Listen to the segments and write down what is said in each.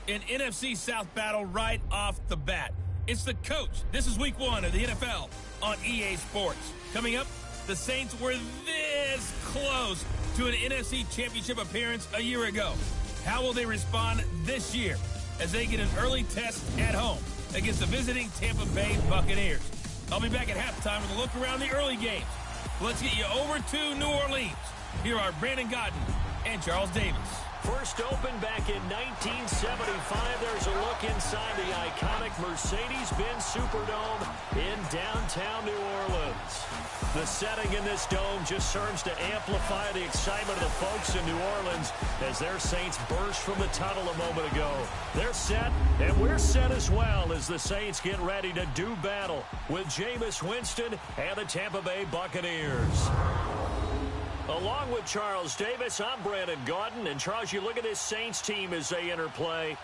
An NFC South battle right off the bat. It's the coach. This is week 1 of the NFL on EA Sports. Coming up, the Saints were this close to an NFC Championship appearance a year ago. How will they respond this year as they get an early test at home against the visiting Tampa Bay Buccaneers? I'll be back at halftime with a look around the early games. Let's get you over to New Orleans. Here are Brandon Godden and Charles Davis. First opened back in 1975. There's a look inside the iconic Mercedes-Benz Superdome in downtown New Orleans. The setting in this dome just serves to amplify the excitement of the folks in New Orleans as their Saints burst from the tunnel a moment ago. They're set, and we're set as well as the Saints get ready to do battle with Jameis Winston and the Tampa Bay Buccaneers. Along with Charles Davis, I'm Brandon Gaudin. And Charles, you look at this Saints team as they enter play,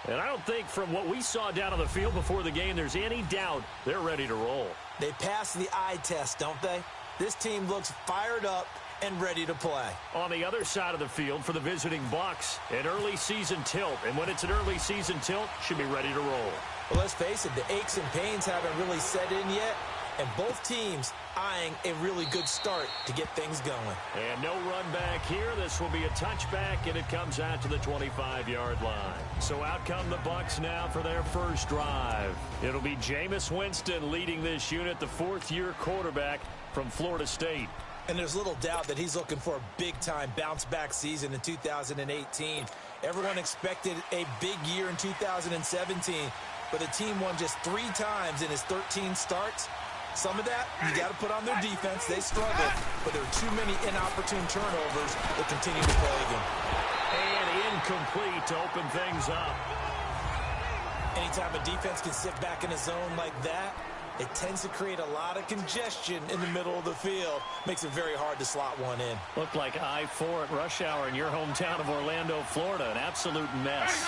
and I don't think from what we saw down on the field before the game there's any doubt they're ready to roll. They pass the eye test, don't they? This team looks fired up and ready to play. On the other side of the field for the visiting Bucs, an early season tilt. And when it's an early season tilt, should be ready to roll. Well, let's face it, the aches and pains haven't really set in yet. And both teams eyeing a really good start to get things going. And no run back here. This will be a touchback, and it comes out to the 25-yard line. So out come the Bucs now for their first drive. It'll be Jameis Winston leading this unit, the fourth-year quarterback from Florida State. And there's little doubt that he's looking for a big-time bounce-back season in 2018. Everyone expected a big year in 2017, but the team won just 3 times in his 13 starts. Some of that, you got to put on their defense. They struggled, but there are too many inopportune turnovers that continue to plague them. And incomplete to open things up. Anytime a defense can sit back in a zone like that, it tends to create a lot of congestion in the middle of the field. Makes it very hard to slot one in. Looked like I-4 at rush hour in your hometown of Orlando, Florida. An absolute mess.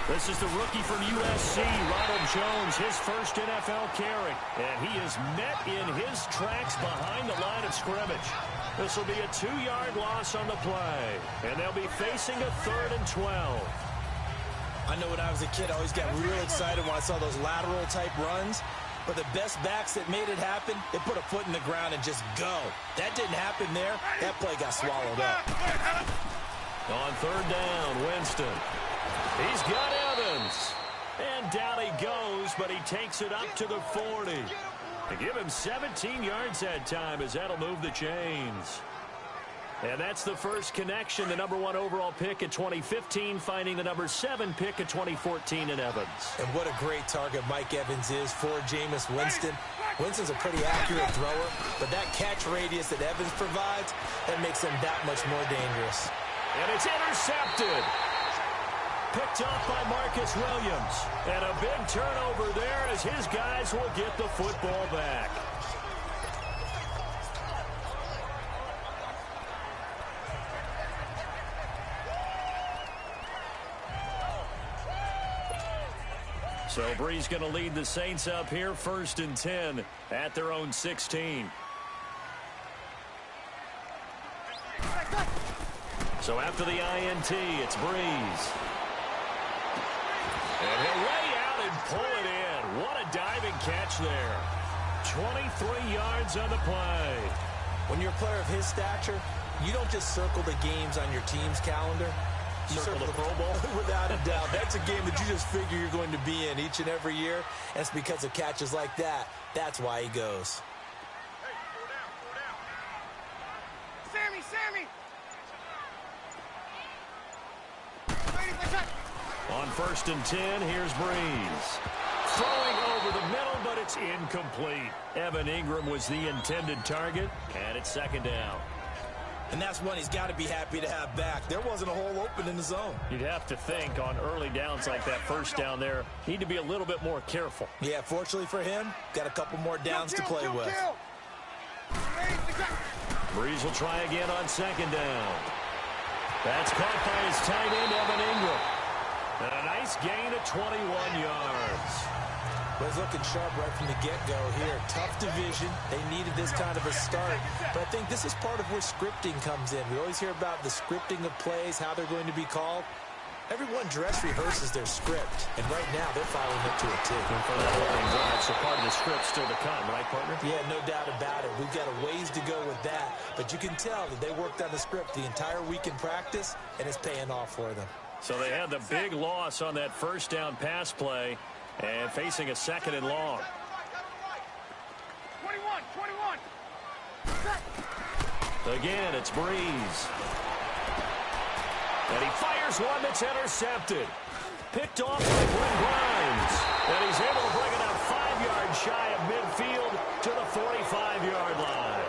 This is the rookie from USC, Ronald Jones, his first NFL carry. And he is met in his tracks behind the line of scrimmage. This will be a 2-yard loss on the play. And they'll be facing a 3rd and 12. I know when I was a kid, I always got real excited when I saw those lateral-type runs. But the best backs that made it happen, they put a foot in the ground and just go. That didn't happen there. That play got swallowed up. On 3rd down, Winston. He's got Evans. And down he goes, but he takes it up to the 40. To give him 17 yards that time as that'll move the chains. And that's the first connection, the number 1 overall pick in 2015, finding the number 7 pick in 2014 in Evans. And what a great target Mike Evans is for Jameis Winston. Winston's a pretty accurate thrower, but that catch radius that Evans provides, that makes him that much more dangerous. And it's intercepted. Picked off by Marcus Williams. And a big turnover there as his guys will get the football back. So Bree's going to lead the Saints up here, 1st and 10 at their own 16. So after the INT, it's Breeze. And he'll lay out and pull it in. What a diving catch there. 23 yards on the play. When you're a player of his stature, you don't just circle the games on your team's calendar. You circle the Pro Bowl. Without a doubt. That's a game that you just figure you're going to be in each and every year. And it's because of catches like that. That's why he goes. Hey, slow down. On 1st and 10, here's Breeze. Throwing over the middle, but it's incomplete. Evan Ingram was the intended target, and it's 2nd down. And that's one he's got to be happy to have back. There wasn't a hole open in the zone. You'd have to think on early downs like that 1st down there, need to be a little bit more careful. Yeah, fortunately for him, got a couple more downs to play with. Breeze will try again on 2nd down. That's caught by his tight end, Evan Ingram. And a nice gain of 21 yards. But it's looking sharp right from the get-go here. Tough division. They needed this kind of a start. But I think this is part of where scripting comes in. We always hear about the scripting of plays, how they're going to be called. Everyone dress rehearses their script, and right now they're following it to a T. And for that opening drive, so part of the script still to come, right, partner? Yeah, no doubt about it. We've got a ways to go with that, but you can tell that they worked on the script the entire week in practice, and it's paying off for them. So they had the big loss on that first down pass play, and facing a second and long. 21. Again, it's Breeze. And he fires one that's intercepted. Picked off by Glenn Grimes. And he's able to bring it up 5 yards shy of midfield to the 45-yard line.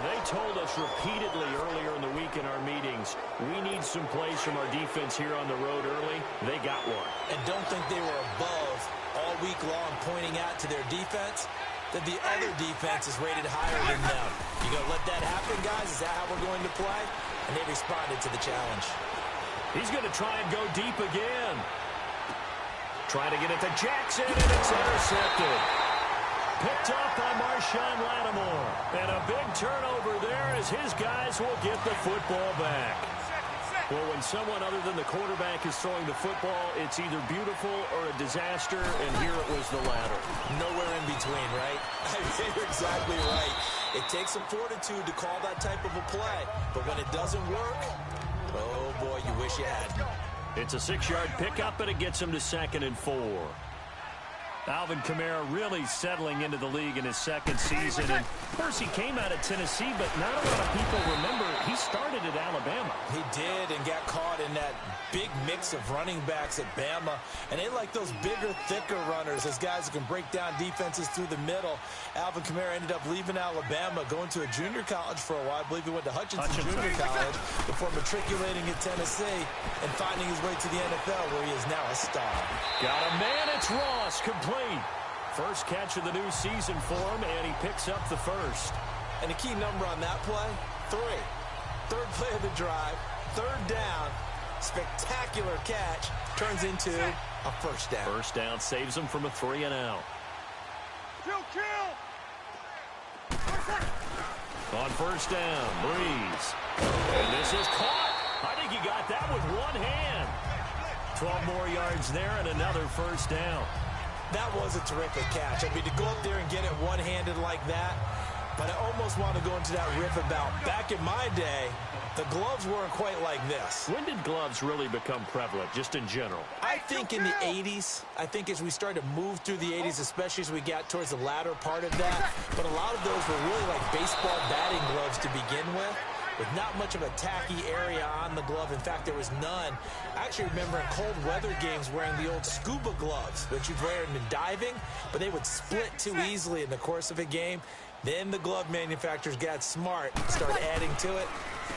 They told us repeatedly earlier in the week in our meetings, we need some plays from our defense here on the road early. They got one. And don't think they were above all week long pointing out to their defense that the other defense is rated higher than them. You going to let that happen, guys? Is that how we're going to play? And they responded to the challenge. He's going to try and go deep again. Trying to get it to Jackson, and it's intercepted. Picked up by Marshawn Lattimore. And a big turnover there as his guys will get the football back. Well, when someone other than the quarterback is throwing the football, it's either beautiful or a disaster, and here it was the latter. Nowhere in between, right? You're exactly right. It takes some fortitude to call that type of a play, but when it doesn't work, oh boy, you wish you had. It's a 6-yard pickup, and it gets him to 2nd and 4. Alvin Kamara really settling into the league in his second season. And of course, he came out of Tennessee, but not a lot of people remember he started at Alabama. He did and got caught in that big mix of running backs at Bama. And they like those bigger, thicker runners, those guys who can break down defenses through the middle. Alvin Kamara ended up leaving Alabama, going to a junior college for a while. I believe he went to Hutchinson Junior College before matriculating at Tennessee and finding his way to the NFL, where he is now a star. Got a man, it's Ross, complete. First catch of the new season for him, and he picks up the first. And the key number on that play, 3. Third play of the drive, 3rd down, spectacular catch, turns into a first down. First down saves him from a 3 and out. Kill! On first down, Breeze. And this is caught. I think he got that with one hand. 12 more yards there and another first down. That was a terrific catch. I mean, to go up there and get it one-handed like that, but I almost want to go into that riff about back in my day, the gloves weren't quite like this. When did gloves really become prevalent, just in general? I think in the 80s. I think as we started to move through the 80s, especially as we got towards the latter part of that. But a lot of those were really like baseball batting gloves to begin with not much of a tacky area on the glove. In fact, there was none. I actually remember in cold weather games wearing the old scuba gloves, which you'd wear in diving, but they would split too easily in the course of a game. Then the glove manufacturers got smart, started adding to it,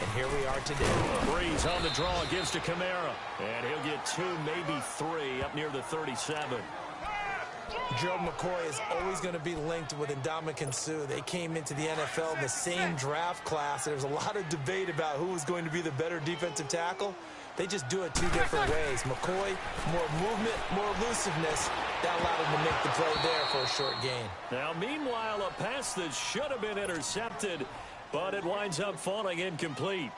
and here we are today. Breeze on the draw, gives to Kamara, and he'll get 2, maybe 3, up near the 37. Gerald McCoy is always going to be linked with Ndamukong Suh. They came into the NFL in the same draft class. There was a lot of debate about who was going to be the better defensive tackle. They just do it 2 different ways. McCoy, more movement, more elusiveness. That allowed him to make the play there for a short gain. Now, meanwhile, a pass that should have been intercepted, but it winds up falling incomplete.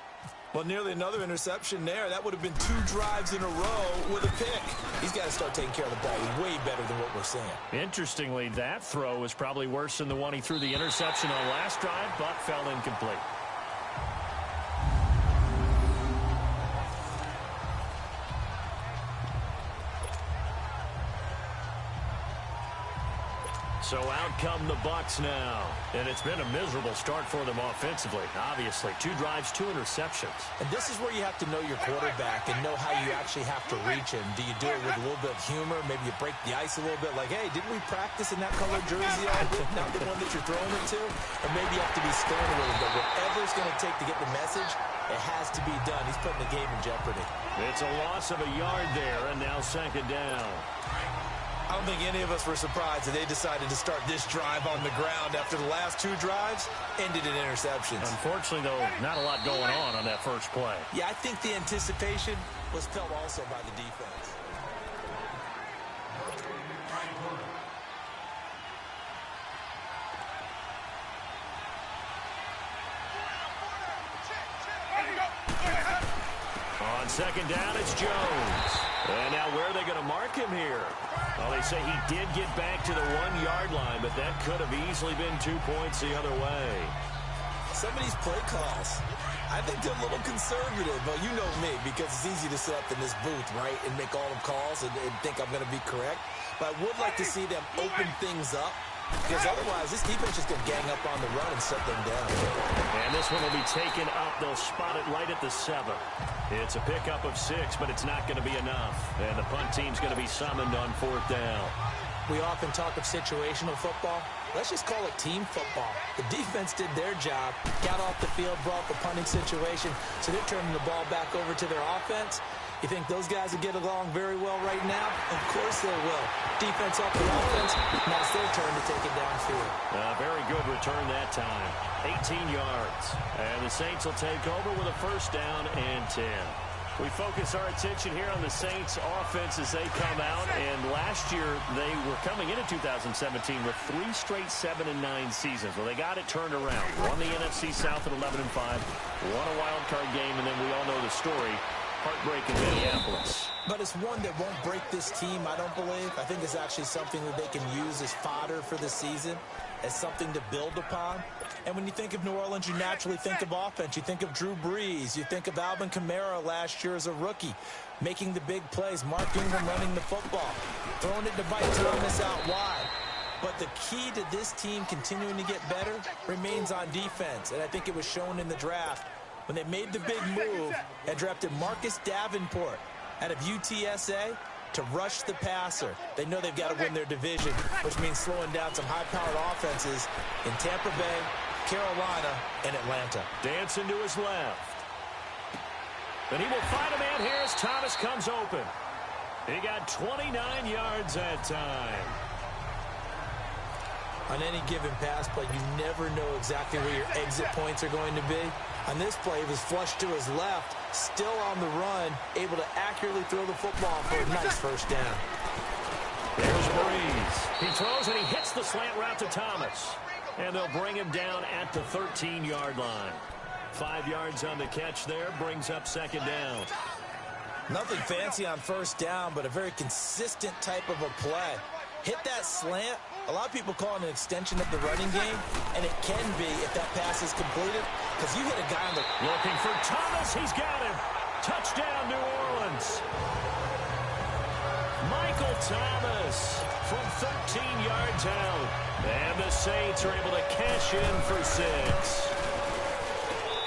Well, nearly another interception there. That would have been 2 drives in a row with a pick. He's got to start taking care of the ball way better than what we're seeing. Interestingly, that throw was probably worse than the one he threw the interception on last drive, but fell incomplete. So out come the Bucs now. And it's been a miserable start for them offensively. Obviously, 2 drives, 2 interceptions. And this is where you have to know your quarterback and know how you actually have to reach him. Do you do it with a little bit of humor? Maybe you break the ice a little bit like, hey, didn't we practice in that colored jersey all week? Not the one that you're throwing it to? Or maybe you have to be stern a little bit. Whatever it's going to take to get the message, it has to be done. He's putting the game in jeopardy. It's a loss of a yard there, and now 2nd down. I don't think any of us were surprised that they decided to start this drive on the ground after the last 2 drives ended in interceptions. Unfortunately, though, not a lot going on that first play. Yeah, I think the anticipation was felt also by the defense. On second down, it's Jones. And now where are they going to mark him here? Well, they say he did get back to the 1-yard line, but that could have easily been 2 points the other way. Some of these play calls, I think they're a little conservative. But you know me, because it's easy to sit up in this booth, right, and make all the calls and think I'm going to be correct. But I would like to see them open things up, because otherwise this defense is going to gang up on the run and shut them down. And this one will be taken up. They'll spot it right at the 7. It's a pickup of 6, but it's not going to be enough. And the punt team's going to be summoned on 4th down. We often talk of situational football. Let's just call it team football. The defense did their job, got off the field, brought the punting situation, so they're turning the ball back over to their offense. You think those guys will get along very well right now? Of course they will. Defense off the offense, now it's their turn to take it downfield. Very good return that time. 18 yards. And the Saints will take over with a 1st down and 10. We focus our attention here on the Saints offense as they come out. And last year, they were coming into 2017 with 3 straight 7-9 seasons. Well, they got it turned around. Won the NFC South at 11-5. Won a wild card game, and then we all know the story. Heartbreak in Minneapolis. But it's one that won't break this team, I don't believe. I think it's actually something that they can use as fodder for the season, as something to build upon. And when you think of New Orleans, you naturally think of offense. You think of Drew Brees. You think of Alvin Kamara last year as a rookie, making the big plays. Mark Ingram running the football, throwing it to Mike Thomas out wide. But the key to this team continuing to get better remains on defense. And I think it was shown in the draft when they made the big move and drafted Marcus Davenport out of UTSA to rush the passer. They know they've got to win their division, which means slowing down some high-powered offenses in Tampa Bay, Carolina, and Atlanta. Dancing to his left. And he will find a man here as Thomas comes open. He got 29 yards that time. On any given pass play, you never know exactly where your exit points are going to be. On this play, he was flushed to his left, still on the run, able to accurately throw the football for a nice 1st down. There's Brees. He throws and he hits the slant route to Thomas. And they'll bring him down at the 13-yard line. 5 yards on the catch there, brings up 2nd down. Nothing fancy on 1st down, but a very consistent type of a play. Hit that slant. A lot of people call it an extension of the running game, and it can be if that pass is completed, because you hit a guy on the... Looking for Thomas. He's got him. Touchdown, New Orleans. Michael Thomas from 13 yards out. And the Saints are able to cash in for 6.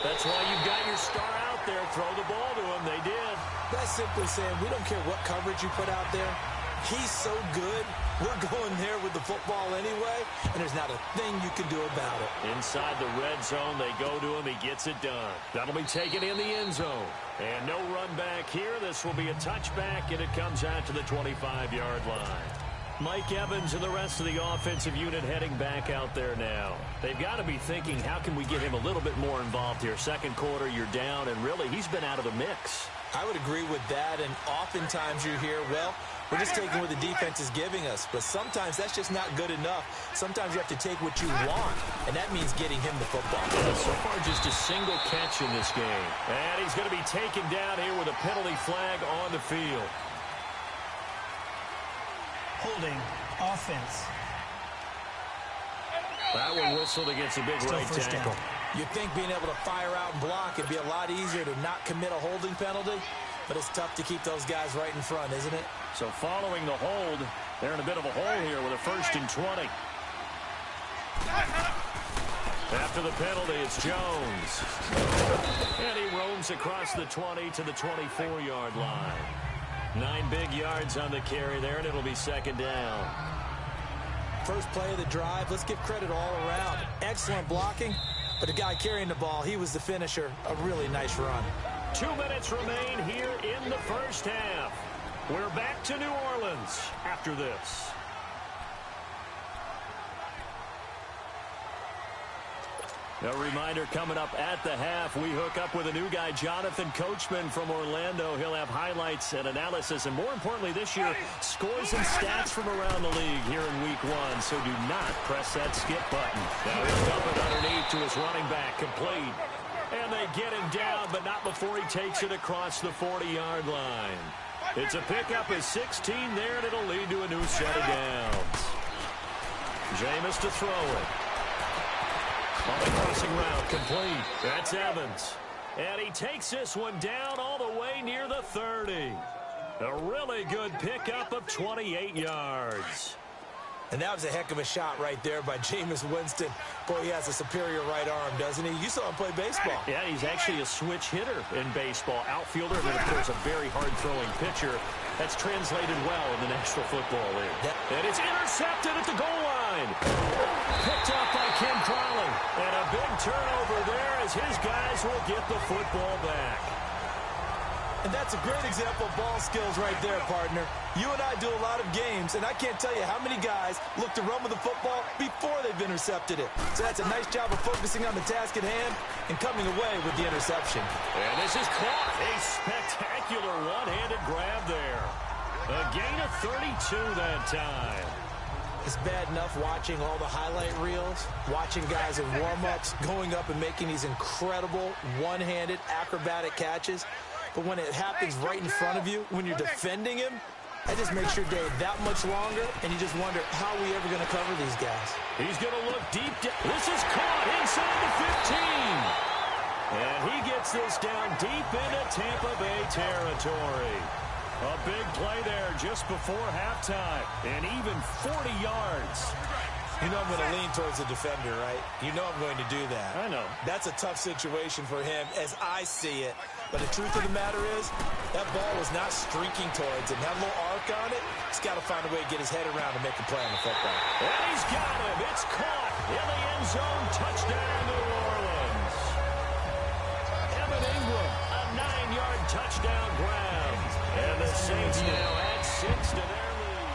That's why you've got your star out there. Throw the ball to him. They did. That's simply saying we don't care what coverage you put out there. He's so good, we're going there with the football anyway, and there's not a thing you can do about it. Inside the red zone, they go to him. He gets it done. That'll be taken in the end zone. And no run back here. This will be a touchback, and it comes out to the 25-yard line. Mike Evans and the rest of the offensive unit heading back out there now. They've got to be thinking, how can we get him a little bit more involved here? 2nd quarter, you're down, and really, he's been out of the mix. I would agree with that, and oftentimes you hear, well, we're just taking what the defense is giving us. But sometimes that's just not good enough. Sometimes you have to take what you want, and that means getting him the football. So far, just a single catch in this game. And he's going to be taken down here with a penalty flag on the field. Holding offense. That one whistled against a big right tackle. You'd think being able to fire out and block would be a lot easier to not commit a holding penalty, but it's tough to keep those guys right in front, isn't it? So following the hold, they're in a bit of a hole here with a 1st and 20. After the penalty, it's Jones. And he roams across the 20 to the 24-yard line. 9 big yards on the carry there, and it'll be 2nd down. First play of the drive, let's give credit all around. Excellent blocking, but the guy carrying the ball, he was the finisher. A really nice run. 2 minutes remain here in the 1st half. We're back to New Orleans after this. A reminder coming up at the half, we hook up with a new guy, Jonathan Coachman from Orlando. He'll have highlights and analysis, and more importantly this year, scores and stats from around the league here in week 1. So do not press that skip button. Now he'll dump it underneath to his running back, complete. And they get him down, but not before he takes it across the 40-yard line. It's a pickup of 16 there, and it'll lead to a new set of downs. Jameis to throw it. On the crossing route, complete. That's Evans. And he takes this one down all the way near the 30. A really good pickup of 28 yards. And that was a heck of a shot right there by Jameis Winston. Boy, he has a superior right arm, doesn't he? You saw him play baseball. Yeah, he's actually a switch hitter in baseball. Outfielder, and then, of course, a very hard-throwing pitcher. That's translated well in the National Football League. And it's intercepted at the goal line. Picked up by Ken Crowley. And a big turnover there as his guys will get the football back. And that's a great example of ball skills right there, partner. You and I do a lot of games, and I can't tell you how many guys look to run with the football before they've intercepted it. So that's a nice job of focusing on the task at hand and coming away with the interception. And this is caught. A spectacular one-handed grab there. A gain of 32 that time. It's bad enough watching all the highlight reels, watching guys in warm-ups, going up and making these incredible one-handed acrobatic catches. But when it happens right in front of you, when you're defending him, that just makes your day that much longer, and you just wonder, how are we ever going to cover these guys? He's going to look deep down. This is caught inside the 15. And he gets this down deep into Tampa Bay territory. A big play there just before halftime, and even 40 yards. You know I'm going to lean towards the defender, right? You know I'm going to do that. I know. That's a tough situation for him as I see it. But the truth of the matter is, that ball was not streaking towards him. That little arc on it, he's got to find a way to get his head around and make a play on the football. And he's got him. It's caught in the end zone. Touchdown, New Orleans. Evan Ingram, a 9-yard touchdown grab. And the Saints now add 6 to their lead.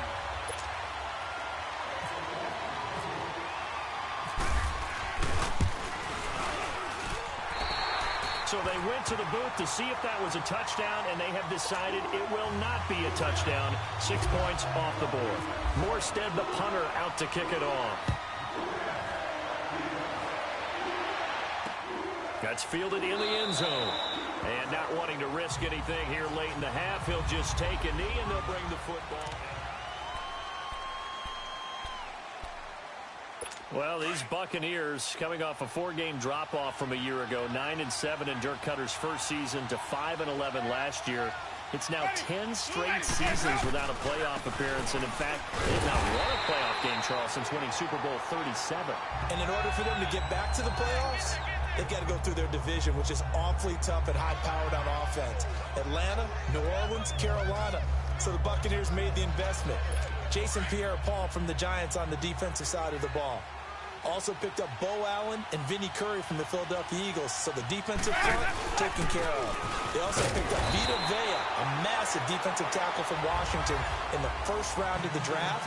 So they went to the booth to see if that was a touchdown, and they have decided it will not be a touchdown. 6 points off the board. Morstead, the punter, out to kick it off. That's fielded in the end zone. And not wanting to risk anything here late in the half, he'll just take a knee, and they'll bring the football. Well, these Buccaneers coming off a 4-game drop-off from a year ago, 9-7 in Dirk Cutter's first season to 5-11 last year. It's now 10 straight seasons without a playoff appearance, and in fact, they've not won a playoff game, Charles, since winning Super Bowl 37. And in order for them to get back to the playoffs, they've got to go through their division, which is awfully tough and high-powered on offense. Atlanta, New Orleans, Carolina. So the Buccaneers made the investment. Jason Pierre-Paul from the Giants on the defensive side of the ball. Also picked up Bo Allen and Vinny Curry from the Philadelphia Eagles. So the defensive front taken care of. They also picked up Vita Vea, a massive defensive tackle from Washington in the first round of the draft.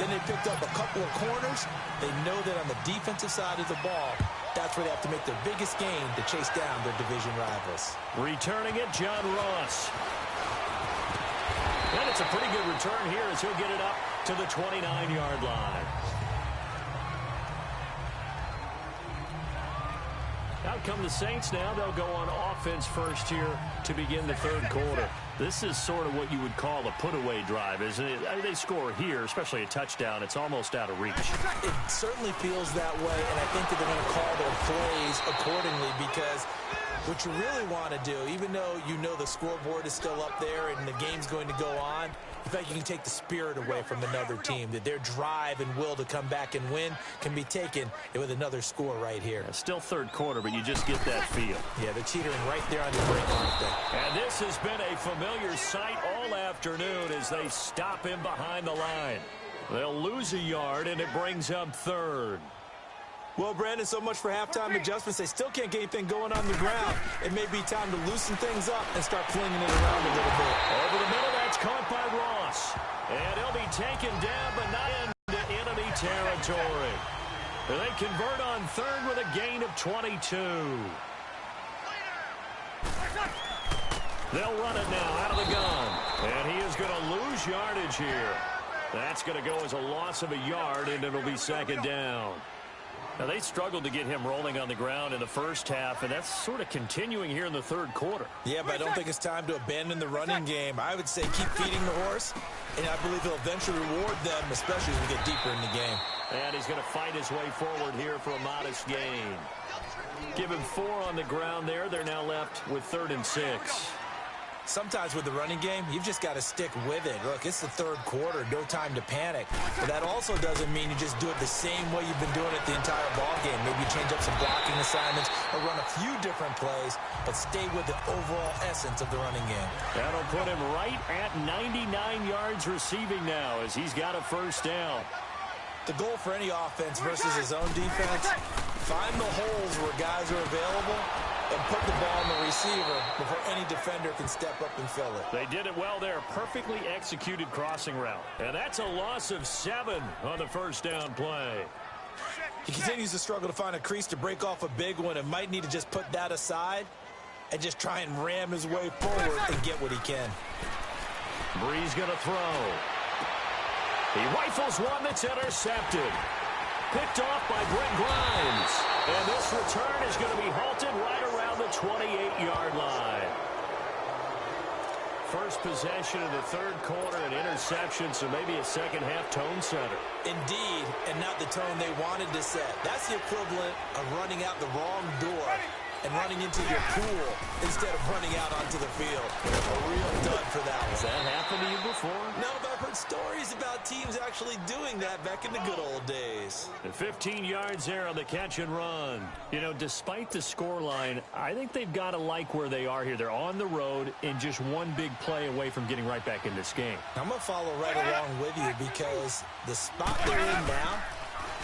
Then they picked up a couple of corners. They know that on the defensive side of the ball, that's where they have to make their biggest gain to chase down their division rivals. Returning it, John Ross. And it's a pretty good return here as he'll get it up to the 29-yard line. Out come the Saints now. They'll go on offense first here to begin the third quarter. This is sort of what you would call a put-away drive, isn't it? I mean, they score here, especially a touchdown. It's almost out of reach. It certainly feels that way, and I think that they're going to call their plays accordingly because what you really want to do, even though you know the scoreboard is still up there and the game's going to go on, in fact, you can take the spirit away from another team, that their drive and will to come back and win can be taken with another score right here. Still third quarter, but you just get that feel. Yeah, they're teetering right there on the brink, aren't they? And this has been a familiar sight all afternoon as they stop him behind the line. They'll lose a yard, and it brings up third. Well, Brandon, so much for halftime adjustments. They still can't get anything going on the ground. It may be time to loosen things up and start flinging it around a little bit. Over the middle, that's caught by Ross. And he'll be taken down, but not into enemy territory. They convert on third with a gain of 22. They'll run it now out of the gun. And he is going to lose yardage here. That's going to go as a loss of a yard, and it'll be second down. Now, they struggled to get him rolling on the ground in the first half, and that's sort of continuing here in the third quarter. Yeah, but I don't think it's time to abandon the running game. I would say keep feeding the horse, and I believe he'll eventually reward them, especially as we get deeper in the game. And he's going to fight his way forward here for a modest gain. Give him 4 on the ground there. They're now left with 3rd and 6. Sometimes with the running game, you've just got to stick with it. Look, it's the third quarter, no time to panic. But that also doesn't mean you just do it the same way you've been doing it the entire ball game. Maybe change up some blocking assignments or run a few different plays, but stay with the overall essence of the running game. That'll put him right at 99 yards receiving now as he's got a first down. The goal for any offense versus his own defense, find the holes where guys are available and put the ball on the receiver before any defender can step up and fill it. They did it well there. Perfectly executed crossing route. And that's a loss of 7 on the first down play. He continues to struggle to find a crease to break off a big one and might need to just put that aside and just try and ram his way forward and get what he can. Bree's going to throw. He rifles one that's intercepted. Picked off by Brent Grimes. And this return is going to be halted right around the 28-yard line. First possession of the third quarter, an interception, so maybe a second-half tone setter. Indeed, and not the tone they wanted to set. That's the equivalent of running out the wrong door and running into your pool instead of running out onto the field. A real dud for that one. Has that happened to you before? No, but I've heard stories about teams actually doing that back in the good old days. And 15 yards there on the catch and run. You know, despite the scoreline, I think they've got to like where they are here. They're on the road and just one big play away from getting right back in this game. I'm going to follow right along with you because the spot they're in now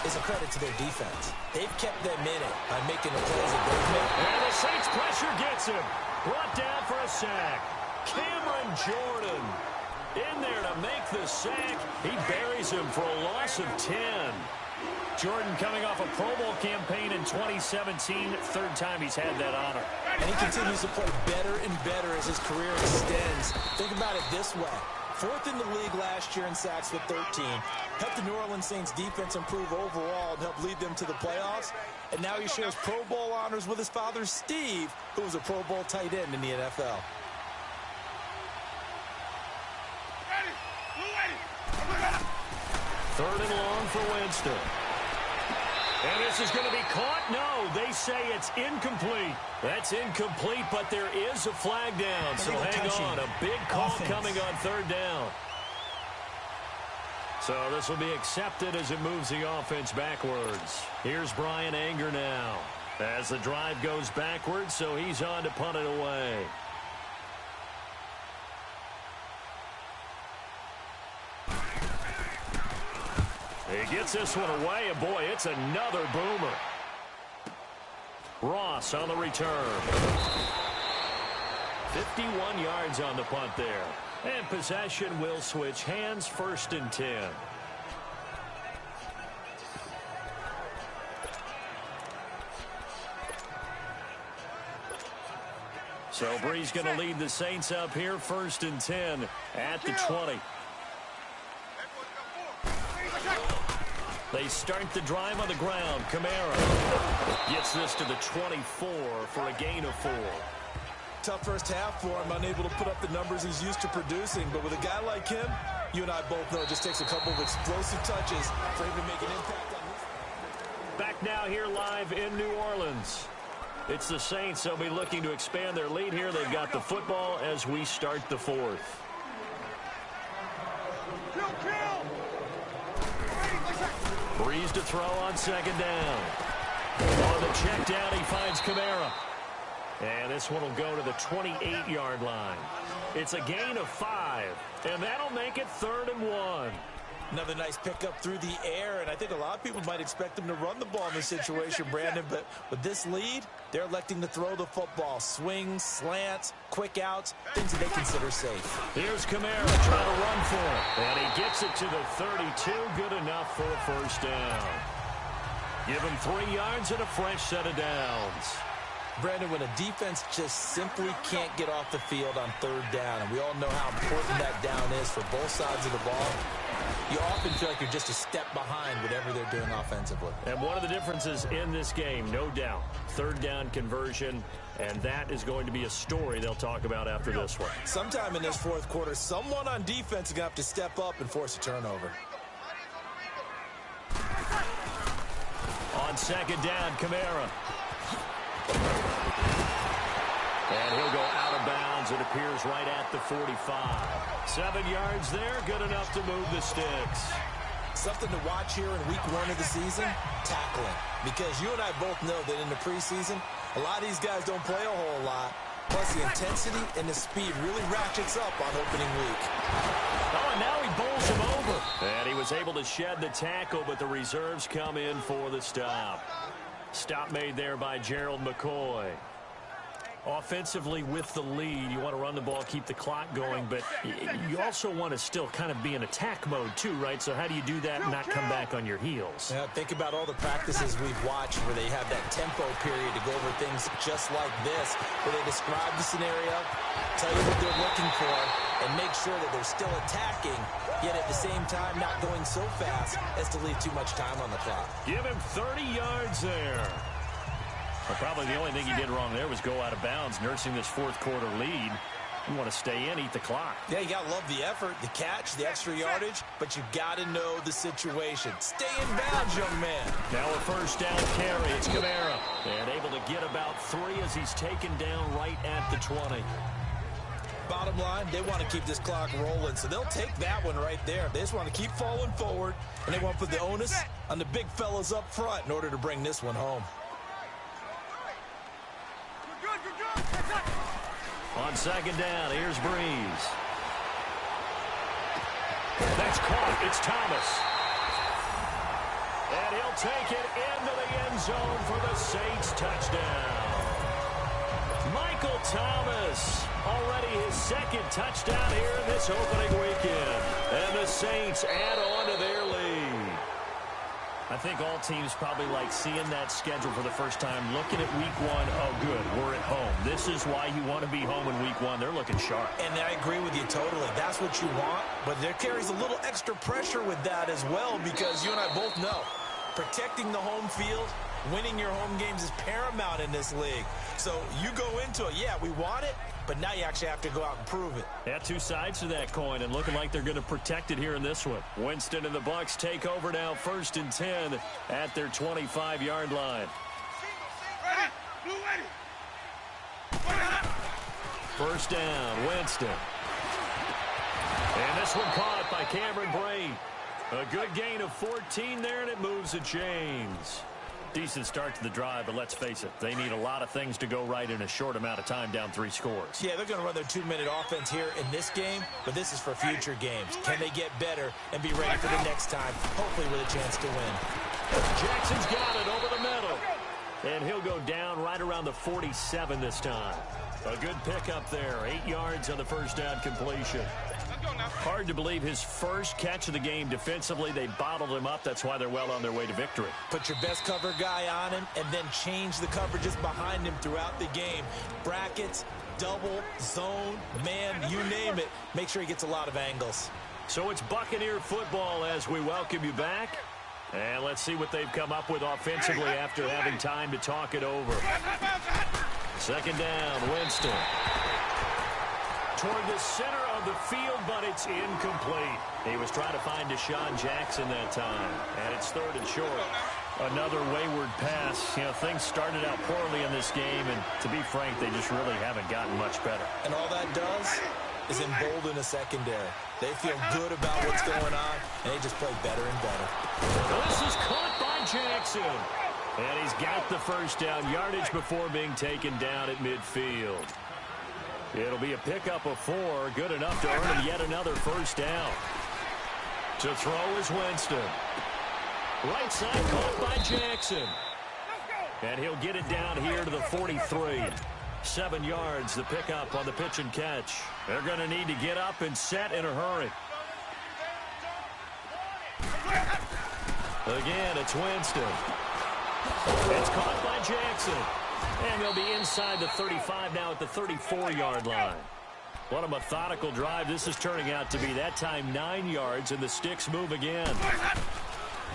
is a credit to their defense. They've kept them in it by making the plays that they've made. And the Saints pressure gets him. Brought down for a sack. Cameron Jordan in there to make the sack. He buries him for a loss of 10. Jordan coming off a Pro Bowl campaign in 2017. Third time he's had that honor. And he continues to play better and better as his career extends. Think about it this way. 4th in the league last year in sacks with 13. Helped the New Orleans Saints defense improve overall and help lead them to the playoffs. And now he shares Pro Bowl honors with his father, Steve, who was a Pro Bowl tight end in the NFL. Third and long for Winston. And this is going to be caught. No, they say it's incomplete. That's incomplete, but there is a flag down. So hang on. A big call coming on third down. So this will be accepted as it moves the offense backwards. Here's Brian Anger now as the drive goes backwards, so he's on to punt it away. He gets this one away, and boy, it's another boomer. Ross on the return. 51 yards on the punt there. And possession will switch hands, 1st and 10. So Bree's going to lead the Saints up here, 1st and 10 at the 20. They start the drive on the ground. Kamara gets this to the 24 for a gain of 4. Tough first half for him, unable to put up the numbers he's used to producing. But with a guy like him, you and I both know it just takes a couple of explosive touches for him to make an impact on this. Back now here live in New Orleans. It's the Saints. They'll be looking to expand their lead here. They've got the football as we start the 4th. Breeze to throw on 2nd down. On the check down, he finds Kamara. And this one will go to the 28-yard line. It's a gain of 5, and that'll make it 3rd and 1. Another nice pickup through the air, and I think a lot of people might expect him to run the ball in this situation, Brandon, but with this lead, they're electing to throw the football. Swings, slants, quick outs, things that they consider safe. Here's Kamara trying to run for it, and he gets it to the 32. Good enough for a first down. Give him 3 yards and a fresh set of downs. Brandon, when a defense just simply can't get off the field on 3rd down, and we all know how important that down is for both sides of the ball, you often feel like you're just a step behind whatever they're doing offensively. And one of the differences in this game, no doubt, third down conversion, and that is going to be a story they'll talk about after this one. Sometime in this fourth quarter, someone on defense is going to have to step up and force a turnover. On second down, Kamara. And he'll go out of bounds. It appears right at the 45. 7 yards there, good enough to move the sticks. Something to watch here in week 1 of the season, tackling. Because you and I both know that in the preseason, a lot of these guys don't play a whole lot. Plus, the intensity and the speed really ratchets up on opening week. Oh, and now he bowls him over. And he was able to shed the tackle, but the reserves come in for the stop. Stop made there by Gerald McCoy. Offensively with the lead, you want to run the ball, keep the clock going, but you also want to still kind of be in attack mode too, right? So how do you do that and not come back on your heels? Yeah, think about all the practices we've watched where they have that tempo period to go over things just like this, where they describe the scenario, tell you what they're looking for, and make sure that they're still attacking, yet at the same time not going so fast as to leave too much time on the clock. Give him 30 yards there. Well, probably the only thing he did wrong there was go out of bounds, nursing this fourth quarter lead. You want to stay in, eat the clock. Yeah, you got to love the effort, the catch, the extra yardage, but you got to know the situation. Stay in bounds, young man. Now a first down carry. It's Kamara. And able to get about 3 as he's taken down right at the 20. Bottom line, they want to keep this clock rolling, so they'll take that one right there. They just want to keep falling forward, and they want to put the onus on the big fellas up front in order to bring this one home. On second down, here's Breeze. That's caught. It's Thomas. And he'll take it into the end zone for the Saints touchdown. Michael Thomas, already his second touchdown here in this opening weekend. And the Saints add on to their lead. I think all teams probably like seeing that schedule for the first time, looking at week 1. Oh, good, we're at home. This is why you want to be home in week 1. They're looking sharp. And I agree with you totally. That's what you want, but there carries a little extra pressure with that as well, because you and I both know protecting the home field, winning your home games is paramount in this league. So you go into it, yeah, we want it, but now you actually have to go out and prove it. Yeah, 2 sides to that coin, and looking like they're going to protect it here in this one. Winston and the Bucs take over now, 1st and 10 at their 25-yard line. First down, Winston. And this one caught by Cameron Brate. A good gain of 14 there, and it moves the chains. Decent start to the drive, but let's face it, they need a lot of things to go right in a short amount of time, down 3 scores. Yeah, they're going to run their 2-minute offense here in this game, but this is for future games. Can they get better and be ready for the next time, hopefully with a chance to win? Jackson's got it over the middle. And he'll go down right around the 47 this time. A good pickup there, 8 yards on the first down completion. Hard to believe his first catch of the game defensively. They bottled him up. That's why they're well on their way to victory. Put your best cover guy on him and then change the coverages behind him throughout the game. Brackets, double, zone, man, you name it. Make sure he gets a lot of angles. So it's Buccaneer football as we welcome you back. And let's see what they've come up with offensively after having time to talk it over. Second down, Winston. Toward the center of the field, but it's incomplete. He was trying to find Deshaun Jackson that time, and it's 3rd and short. Another wayward pass. You know, things started out poorly in this game, and to be frank, they just really haven't gotten much better. And all that does is embolden a secondary. They feel good about what's going on, and they just play better and better. This is caught by Jackson. And he's got the first down, yardage before being taken down at midfield. It'll be a pickup of 4, good enough to earn him yet another first down. To throw is Winston. Right side caught by Jackson. And he'll get it down here to the 43. 7 yards, the pickup on the pitch and catch. They're going to need to get up and set in a hurry. Again, it's Winston. It's caught by Jackson. And they'll be inside the 35 now at the 34-yard line. What a methodical drive this is turning out to be. That time 9 yards, and the sticks move again.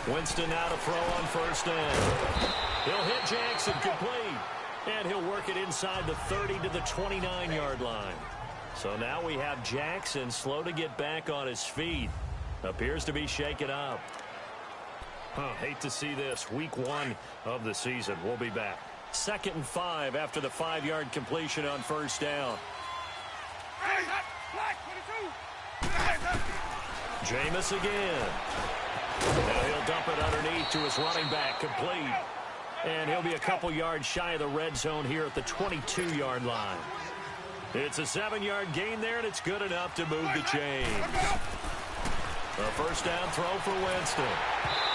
Winston now to throw on first down. He'll hit Jackson, complete. And he'll work it inside the 30 to the 29-yard line. So now we have Jackson slow to get back on his feet. Appears to be shaken up. Hate to see this. Week 1 of the season. We'll be back. 2nd and 5 after the 5-yard completion on first down. Jameis again. Now he'll dump it underneath to his running back, complete. And he'll be a couple yards shy of the red zone here at the 22-yard line. It's a 7-yard gain there, and it's good enough to move the chains. A first down throw for Winston.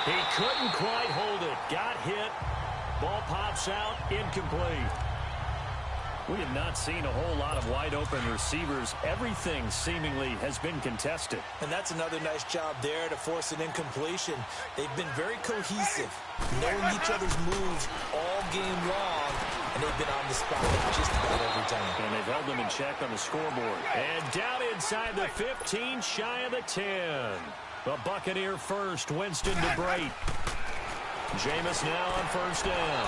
He couldn't quite hold it. Got hit. Ball pops out, incomplete. We have not seen a whole lot of wide-open receivers. Everything seemingly has been contested. And that's another nice job there to force an incompletion. They've been very cohesive, knowing each other's moves all game long, and they've been on the spot just about every time. And they've held them in check on the scoreboard. And down inside the 15, shy of the 10. The Buccaneer first, Winston to Brate. Jameis now on first down.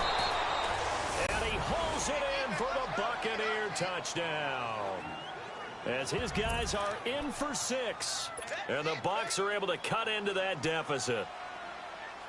And he holds it in for the Buccaneer touchdown. As his guys are in for 6. And the Bucs are able to cut into that deficit.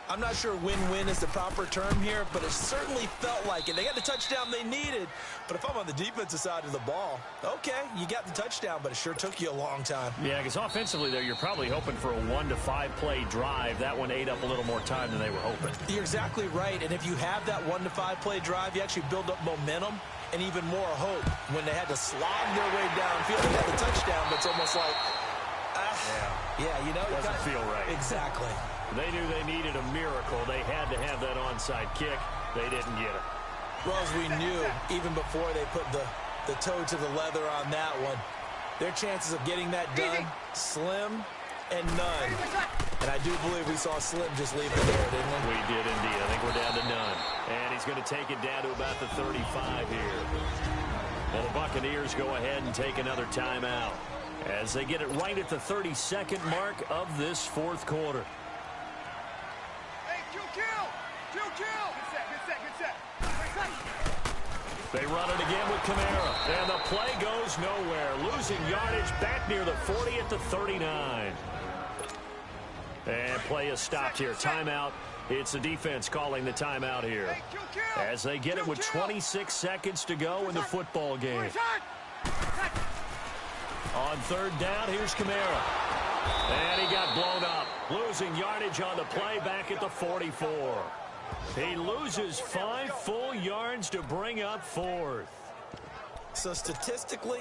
I'm not sure win-win is the proper term here, but it certainly felt like it. They got the touchdown they needed, but if I'm on the defensive side of the ball, okay, you got the touchdown, but it sure took you a long time. Yeah, because offensively there, you're probably hoping for a 1 to 5 play drive. That one ate up a little more time than they were hoping. You're exactly right, and if you have that 1 to 5 play drive, you actually build up momentum and even more hope. When they had to slog their way downfield, they had the touchdown, but it's almost like, you know, doesn't feel right. Exactly. They knew they needed a miracle. They had to have that onside kick. They didn't get it. Well, as we knew, even before they put the toe to the leather on that one, their chances of getting that done, slim and none. And I do believe we saw Slim just leave it there, didn't we? We did indeed. I think we're down to none. And he's going to take it down to about the 35 here. Well, the Buccaneers go ahead and take another timeout as they get it right at the 32nd mark of this fourth quarter. They run it again with Kamara. And the play goes nowhere. Losing yardage back near the 40 at the 39. And play is stopped here. Timeout. It's the defense calling the timeout here. As they get it with 26 seconds to go in the football game. On third down, here's Kamara. And he got blown up. Losing yardage on the play back at the 44. He loses 5 full yards to bring up fourth. So statistically,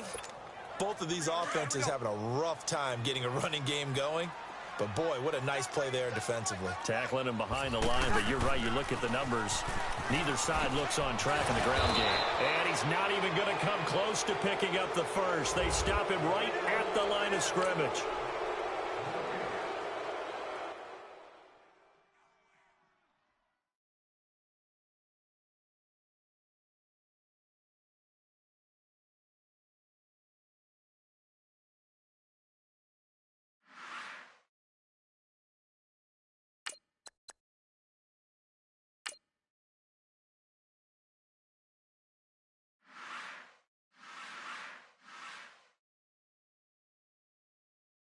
both of these offenses having a rough time getting a running game going. But boy, what a nice play there defensively. Tackling him behind the line, but you're right. You look at the numbers. Neither side looks on track in the ground game. And he's not even going to come close to picking up the first. They stop him right at the line of scrimmage.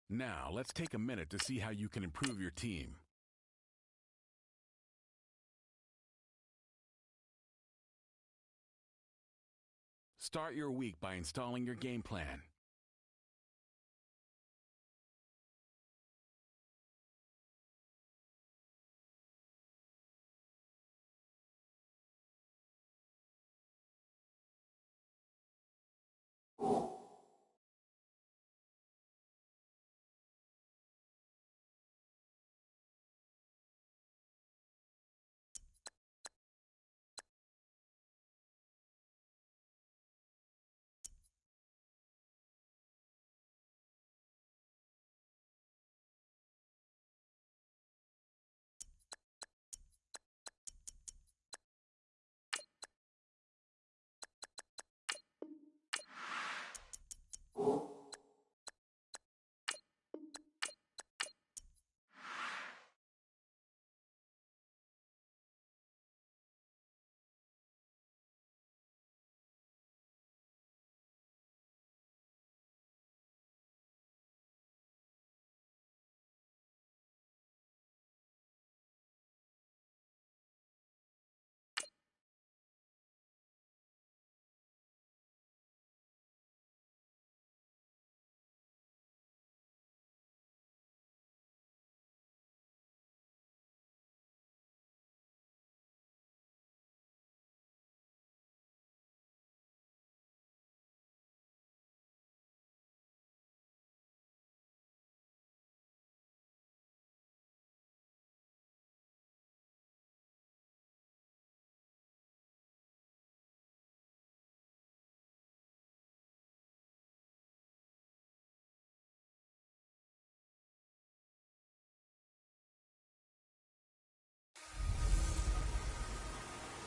Now, let's take a minute to see how you can improve your team. Start your week by installing your game plan.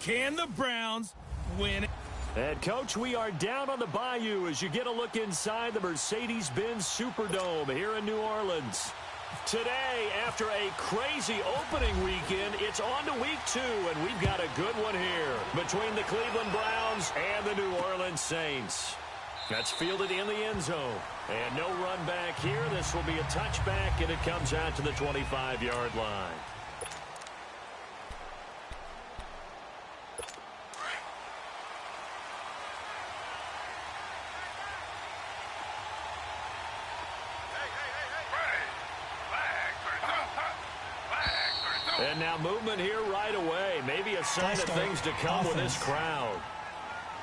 Can the Browns win? And, Coach, we are down on the bayou as you get a look inside the Mercedes-Benz Superdome here in New Orleans. Today, after a crazy opening weekend, it's on to week 2, and we've got a good one here between the Cleveland Browns and the New Orleans Saints. That's fielded in the end zone. And no run back here. This will be a touchback, and it comes out to the 25-yard line. And now movement here right away. Maybe a sign of things to come with this crowd.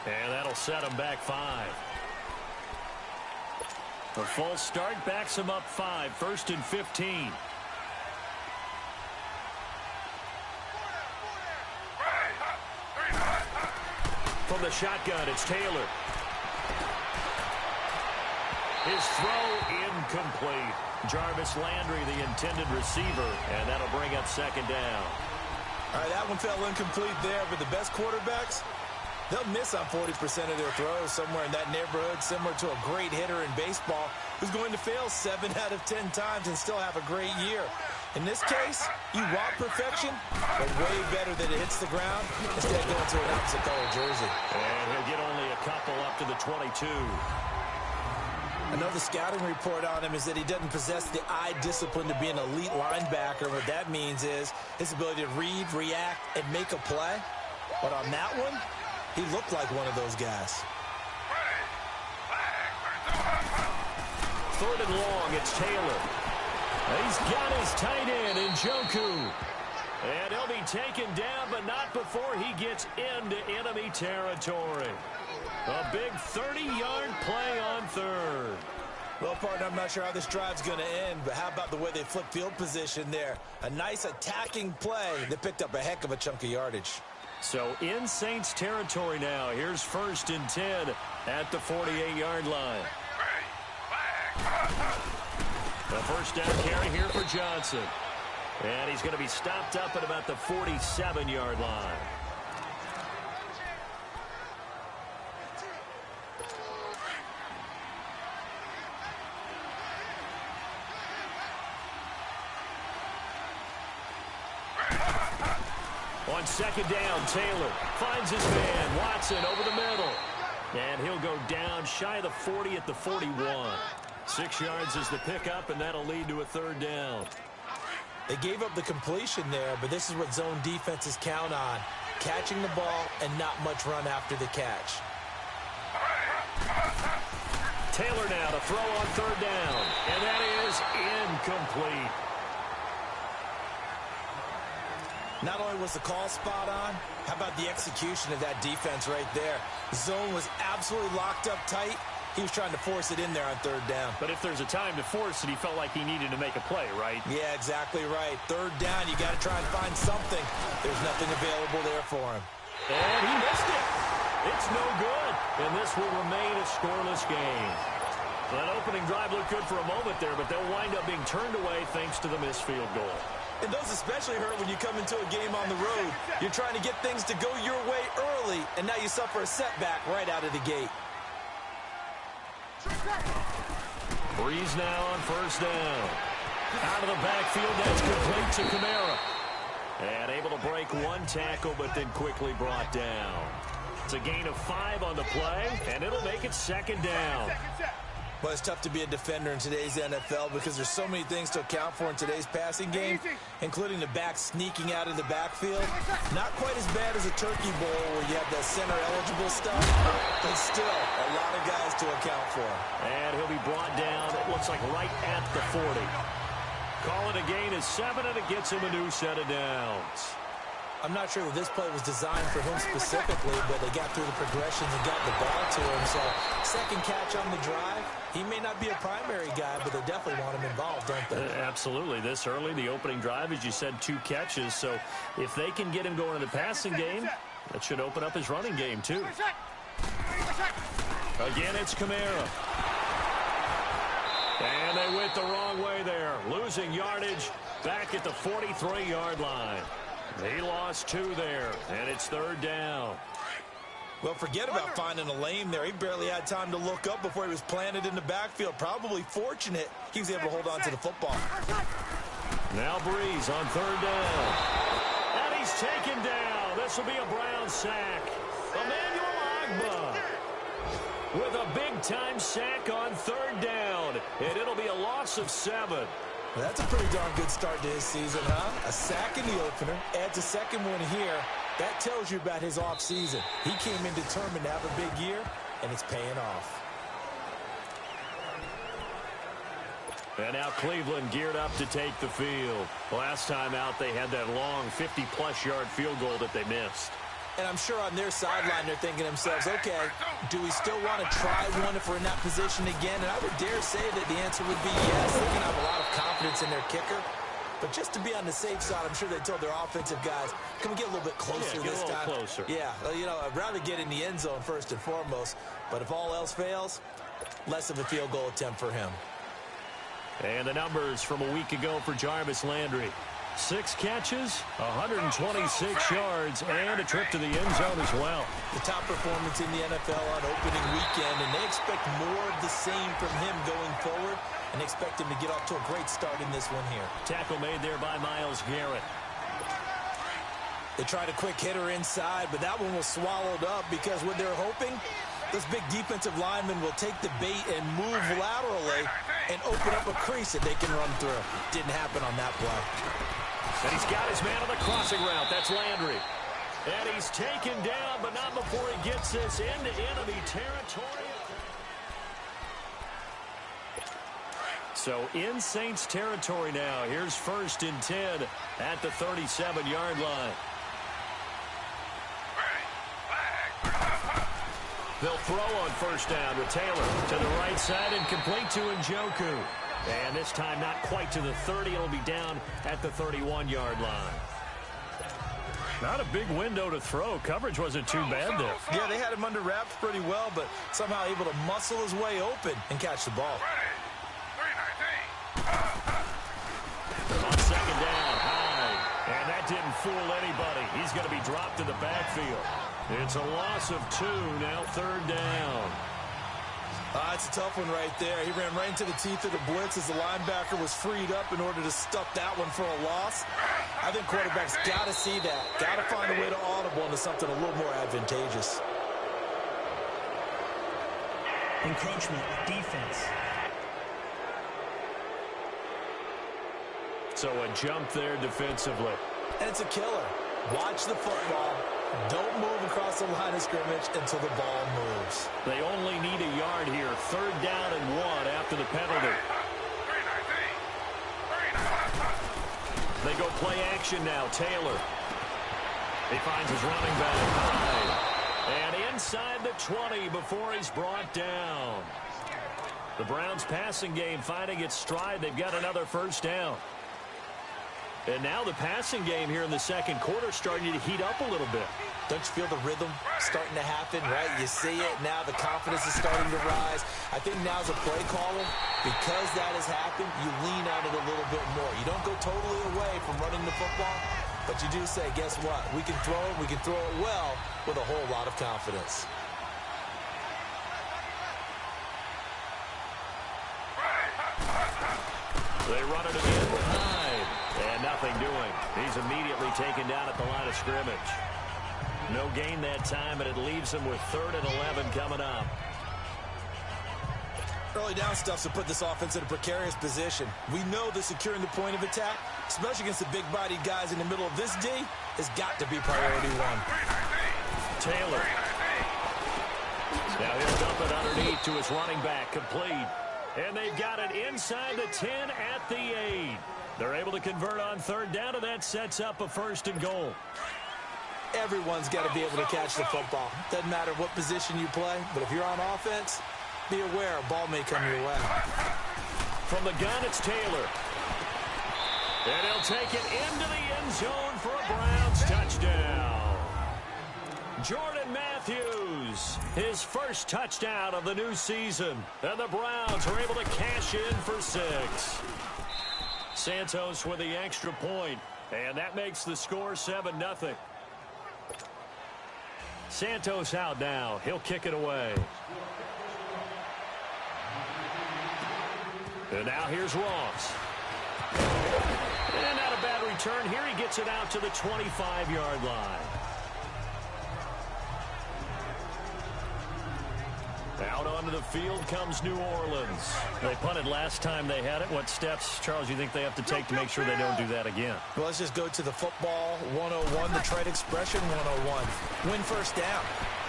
And that'll set them back 5. A false start backs them up 5. 1st and 15. From the shotgun, it's Taylor. His throw incomplete. Jarvis Landry, the intended receiver, and that'll bring up 2nd down. All right, that one fell incomplete there, but the best quarterbacks, they'll miss on 40% of their throws, somewhere in that neighborhood, similar to a great hitter in baseball who's going to fail 7 out of 10 times and still have a great year. In this case, you want perfection, but way better that it hits the ground instead of going to an opposite color jersey. And he'll get only a couple up to the 22. Another scouting report on him is that he doesn't possess the eye discipline to be an elite linebacker. What that means is his ability to read, react, and make a play. But on that one, he looked like one of those guys. 3rd and long, it's Taylor. He's got his tight end in Njoku. And he'll be taken down, but not before he gets into enemy territory. A big 30-yard play on 3rd. Well, partner, I'm not sure how this drive's going to end, but how about the way they flip field position there? A nice attacking play that picked up a heck of a chunk of yardage. So in Saints territory now. Here's 1st and 10 at the 48-yard line. The first down carry here for Johnson. And he's going to be stopped up at about the 47-yard line. On 2nd down, Taylor finds his man, Watson, over the middle. And he'll go down shy of the 40 at the 41. 6 yards is the pickup, and that'll lead to a 3rd down. They gave up the completion there, but this is what zone defenses count on. Catching the ball and not much run after the catch. Taylor now to throw on 3rd down. And that is incomplete. Not only was the call spot on, how about the execution of that defense right there? The zone was absolutely locked up tight. He was trying to force it in there on 3rd down. But if there's a time to force it, he felt like he needed to make a play, right? Yeah, exactly right. 3rd down, you got to try and find something. There's nothing available there for him. And he missed it. It's no good. And this will remain a scoreless game. That opening drive looked good for a moment there, but they'll wind up being turned away thanks to the missed field goal. And those especially hurt when you come into a game on the road. You're trying to get things to go your way early, and now you suffer a setback right out of the gate. Breeze now on 1st down. Out of the backfield, that's complete to Kamara. And able to break one tackle, but then quickly brought down. It's a gain of 5 on the play, and it'll make it 2nd down. Well, it's tough to be a defender in today's NFL because there's so many things to account for in today's passing game, including the back sneaking out of the backfield. Not quite as bad as a turkey bowl where you have the center-eligible stuff, but still a lot of guys to account for. And he'll be brought down, it looks like right at the 40. Call it a gain of 7, and it gets him a new set of downs. I'm not sure that this play was designed for him specifically, but they got through the progressions and got the ball to him. So, 2nd catch on the drive. He may not be a primary guy, but they definitely want him involved, don't they? Absolutely. This early, the opening drive, as you said, 2 catches. So, if they can get him going in the passing game, that should open up his running game, too. Again, it's Kamara. And they went the wrong way there. Losing yardage back at the 43-yard line. He lost 2 there, and it's 3rd down. Well, forget about finding a lane there. He barely had time to look up before he was planted in the backfield. Probably fortunate he was able to hold on to the football. Now Breeze on 3rd down. And he's taken down. This will be a Brown sack. Emmanuel Agba with a big-time sack on 3rd down. And it'll be a loss of 7. Well, that's a pretty darn good start to his season, huh? A sack in the opener, adds a second one here. That tells you about his offseason. He came in determined to have a big year, and it's paying off. And now Cleveland geared up to take the field. Last time out, they had that long 50-plus yard field goal that they missed. And I'm sure on their sideline they're thinking to themselves, okay, do we still want to try one if we're in that position again? And I would dare say that the answer would be yes. They're going to have a lot of confidence in their kicker. But just to be on the safe side, I'm sure they told their offensive guys, can we get a little bit closer this time? Closer. Yeah, well, you know, I'd rather get in the end zone first and foremost. But if all else fails, less of a field goal attempt for him. And the numbers from a week ago for Jarvis Landry. 6 catches, 126 yards, and a trip to the end zone as well. The top performance in the NFL on opening weekend, and they expect more of the same from him going forward, and expect him to get off to a great start in this one here. Tackle made there by Myles Garrett. They tried a quick hitter inside, but that one was swallowed up because what they're hoping, this big defensive lineman will take the bait and move laterally and open up a crease that they can run through. Didn't happen on that play. And he's got his man on the crossing route. That's Landry. And he's taken down, but not before he gets this into enemy territory. So in Saints territory now. Here's 1st and 10 at the 37-yard line. They'll throw on 1st down with Taylor to the right side and complete to Njoku. And this time not quite to the 30. It'll be down at the 31-yard line. Not a big window to throw. Coverage wasn't too bad there. Yeah, they had him under wraps pretty well, but somehow able to muscle his way open and catch the ball. On 2nd down, Hyde. And that didn't fool anybody. He's going to be dropped in the backfield. It's a loss of 2, now 3rd down. It's a tough one right there. He ran right into the teeth of the blitz as the linebacker was freed up in order to stuff that one for a loss. I think quarterbacks got to see that. Got to find a way to audible into something a little more advantageous. Encroachment, defense. So a jump there defensively. And it's a killer. Watch the football. Don't move across the line of scrimmage until the ball moves. They only need a yard here. 3rd down and 1 after the penalty. They go play action now. Taylor. He finds his running back. Hyde. And inside the 20 before he's brought down. The Browns passing game finding its stride. They've got another 1st down. And now the passing game here in the 2nd quarter starting to heat up a little bit. Don't you feel the rhythm starting to happen, right? You see it. Now the confidence is starting to rise. I think now's a play caller. Because that has happened, you lean on it a little bit more. You don't go totally away from running the football, but you do say, guess what? We can throw it. We can throw it well with a whole lot of confidence. They run it again with Hyde. And nothing doing. He's immediately taken down at the line of scrimmage. No gain that time, and it leaves him with 3rd and 11 coming up. Early down stuff to put this offense in a precarious position. We know that securing the point of attack, especially against the big-bodied guys in the middle of this D, has got to be priority 1. Taylor. Now he'll dump it underneath to his running back, complete. And they've got it inside the 10 at the 8. They're able to convert on 3rd down, and that sets up a 1st and goal. Everyone's got to be able to catch the football. Doesn't matter what position you play, but if you're on offense, be aware a ball may come your way. From the gun, it's Taylor. And he'll take it into the end zone for a Browns touchdown. Jordan Matthews, his 1st touchdown of the new season. And the Browns are able to cash in for 6. Santos with the extra point. And that makes the score 7-0. Santos out now. He'll kick it away. And now here's Ross. And not a bad return here. He gets it out to the 25-yard line. Out onto the field comes New Orleans. They punted last time they had it. What steps, Charles, you think they have to take to make sure they don't do that again? Well, let's just go to the football 101, the trade expression 101. Win first down.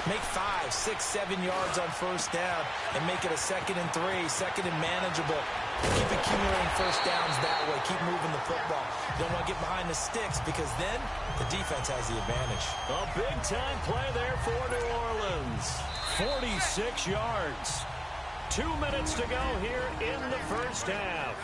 Make 5, 6, 7 yards on first down and make it a 2nd and 3, 2nd and manageable. Keep accumulating first downs that way. Keep moving the football. You don't want to get behind the sticks because then the defense has the advantage. A big-time play there for New Orleans. 46 yards. 2 minutes to go here in the first half.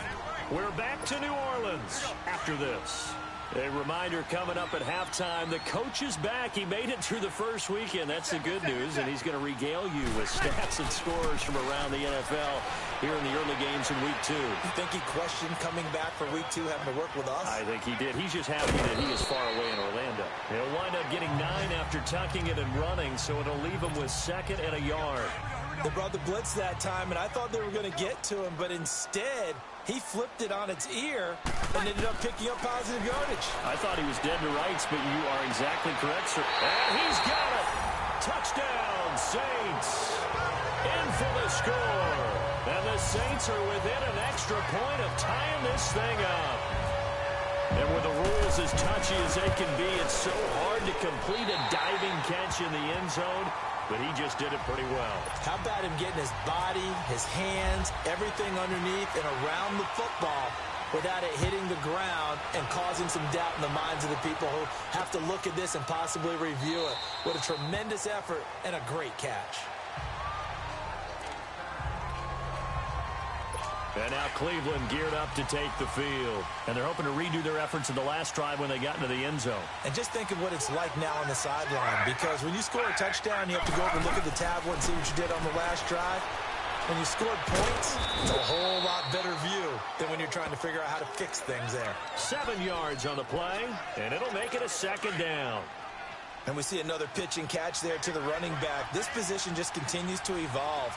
We're back to New Orleans after this. A reminder coming up at halftime, the coach is back. He made it through the first weekend. That's the good news, and he's going to regale you with stats and scores from around the NFL here in the early games in Week 2. You think he questioned coming back for Week 2 having to work with us? I think he did. He's just happy that he is far away in Orlando. He'll wind up getting 9 after tucking it and running, so it'll leave him with 2nd and a yard. They brought the blitz that time, and I thought they were going to get to him, but instead he flipped it on its ear and ended up picking up positive yardage. I thought he was dead to rights, but you are exactly correct, sir. And he's got it. Touchdown, Saints. In for the score. And the Saints are within an extra point of tying this thing up. And with the rules as touchy as they can be, it's so hard to complete a diving catch in the end zone. But he just did it pretty well. How about him getting his body, his hands, everything underneath and around the football without it hitting the ground and causing some doubt in the minds of the people who have to look at this and possibly review it. What a tremendous effort and a great catch. And now Cleveland geared up to take the field. And they're hoping to redo their efforts in the last drive when they got into the end zone. And just think of what it's like now on the sideline. Because when you score a touchdown, you have to go over and look at the tablet and see what you did on the last drive. When you scored points, it's a whole lot better view than when you're trying to figure out how to fix things there. 7 yards on the play, and it'll make it a 2nd down. And we see another pitch and catch there to the running back. This position just continues to evolve.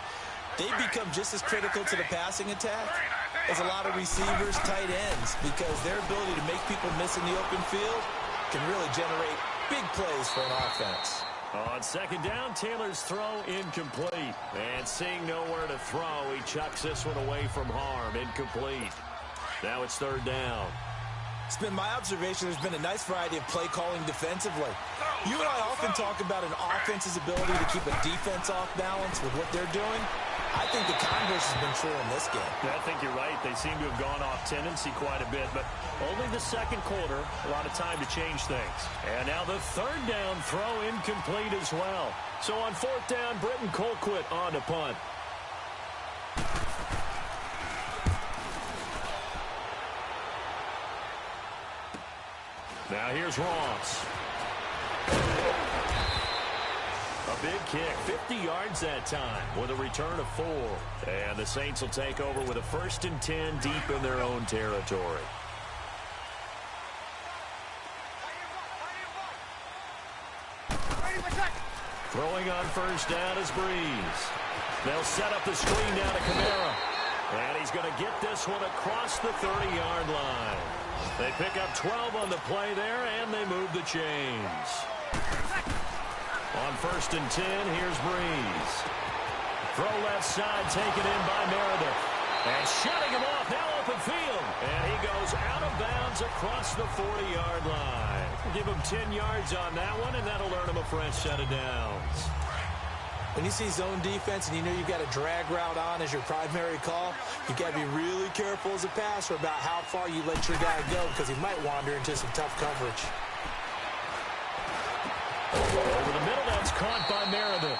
They become just as critical to the passing attack as a lot of receivers, tight ends, because their ability to make people miss in the open field can really generate big plays for an offense. On 2nd down, Taylor's throw incomplete. And seeing nowhere to throw, he chucks this one away from harm. Incomplete. Now it's 3rd down. It's been my observation there's been a nice variety of play calling defensively. You and I often talk about an offense's ability to keep a defense off balance with what they're doing. I think the converse has been true in this game. I think you're right. They seem to have gone off tendency quite a bit, but only the 2nd quarter, a lot of time to change things. And now the 3rd down throw incomplete as well. So on 4th down, Britton Colquitt on to punt. Now here's Ross. A big kick, 50 yards that time with a return of 4. And the Saints will take over with a 1st and 10 deep in their own territory. Throwing on 1st down is Breeze. They'll set up the screen down to Kamara. And he's going to get this one across the 30-yard line. They pick up 12 on the play there, and they move the chains. On 1st and 10, here's Breeze. Throw left side, taken in by Meredith. And shutting him off, now open field. And he goes out of bounds across the 40-yard line. Give him 10 yards on that one, and that'll earn him a fresh set of downs. When you see zone defense and you know you've got a drag route on as your primary call, you got to be really careful as a passer about how far you let your guy go because he might wander into some tough coverage. Over the middle, that's caught by Meredith.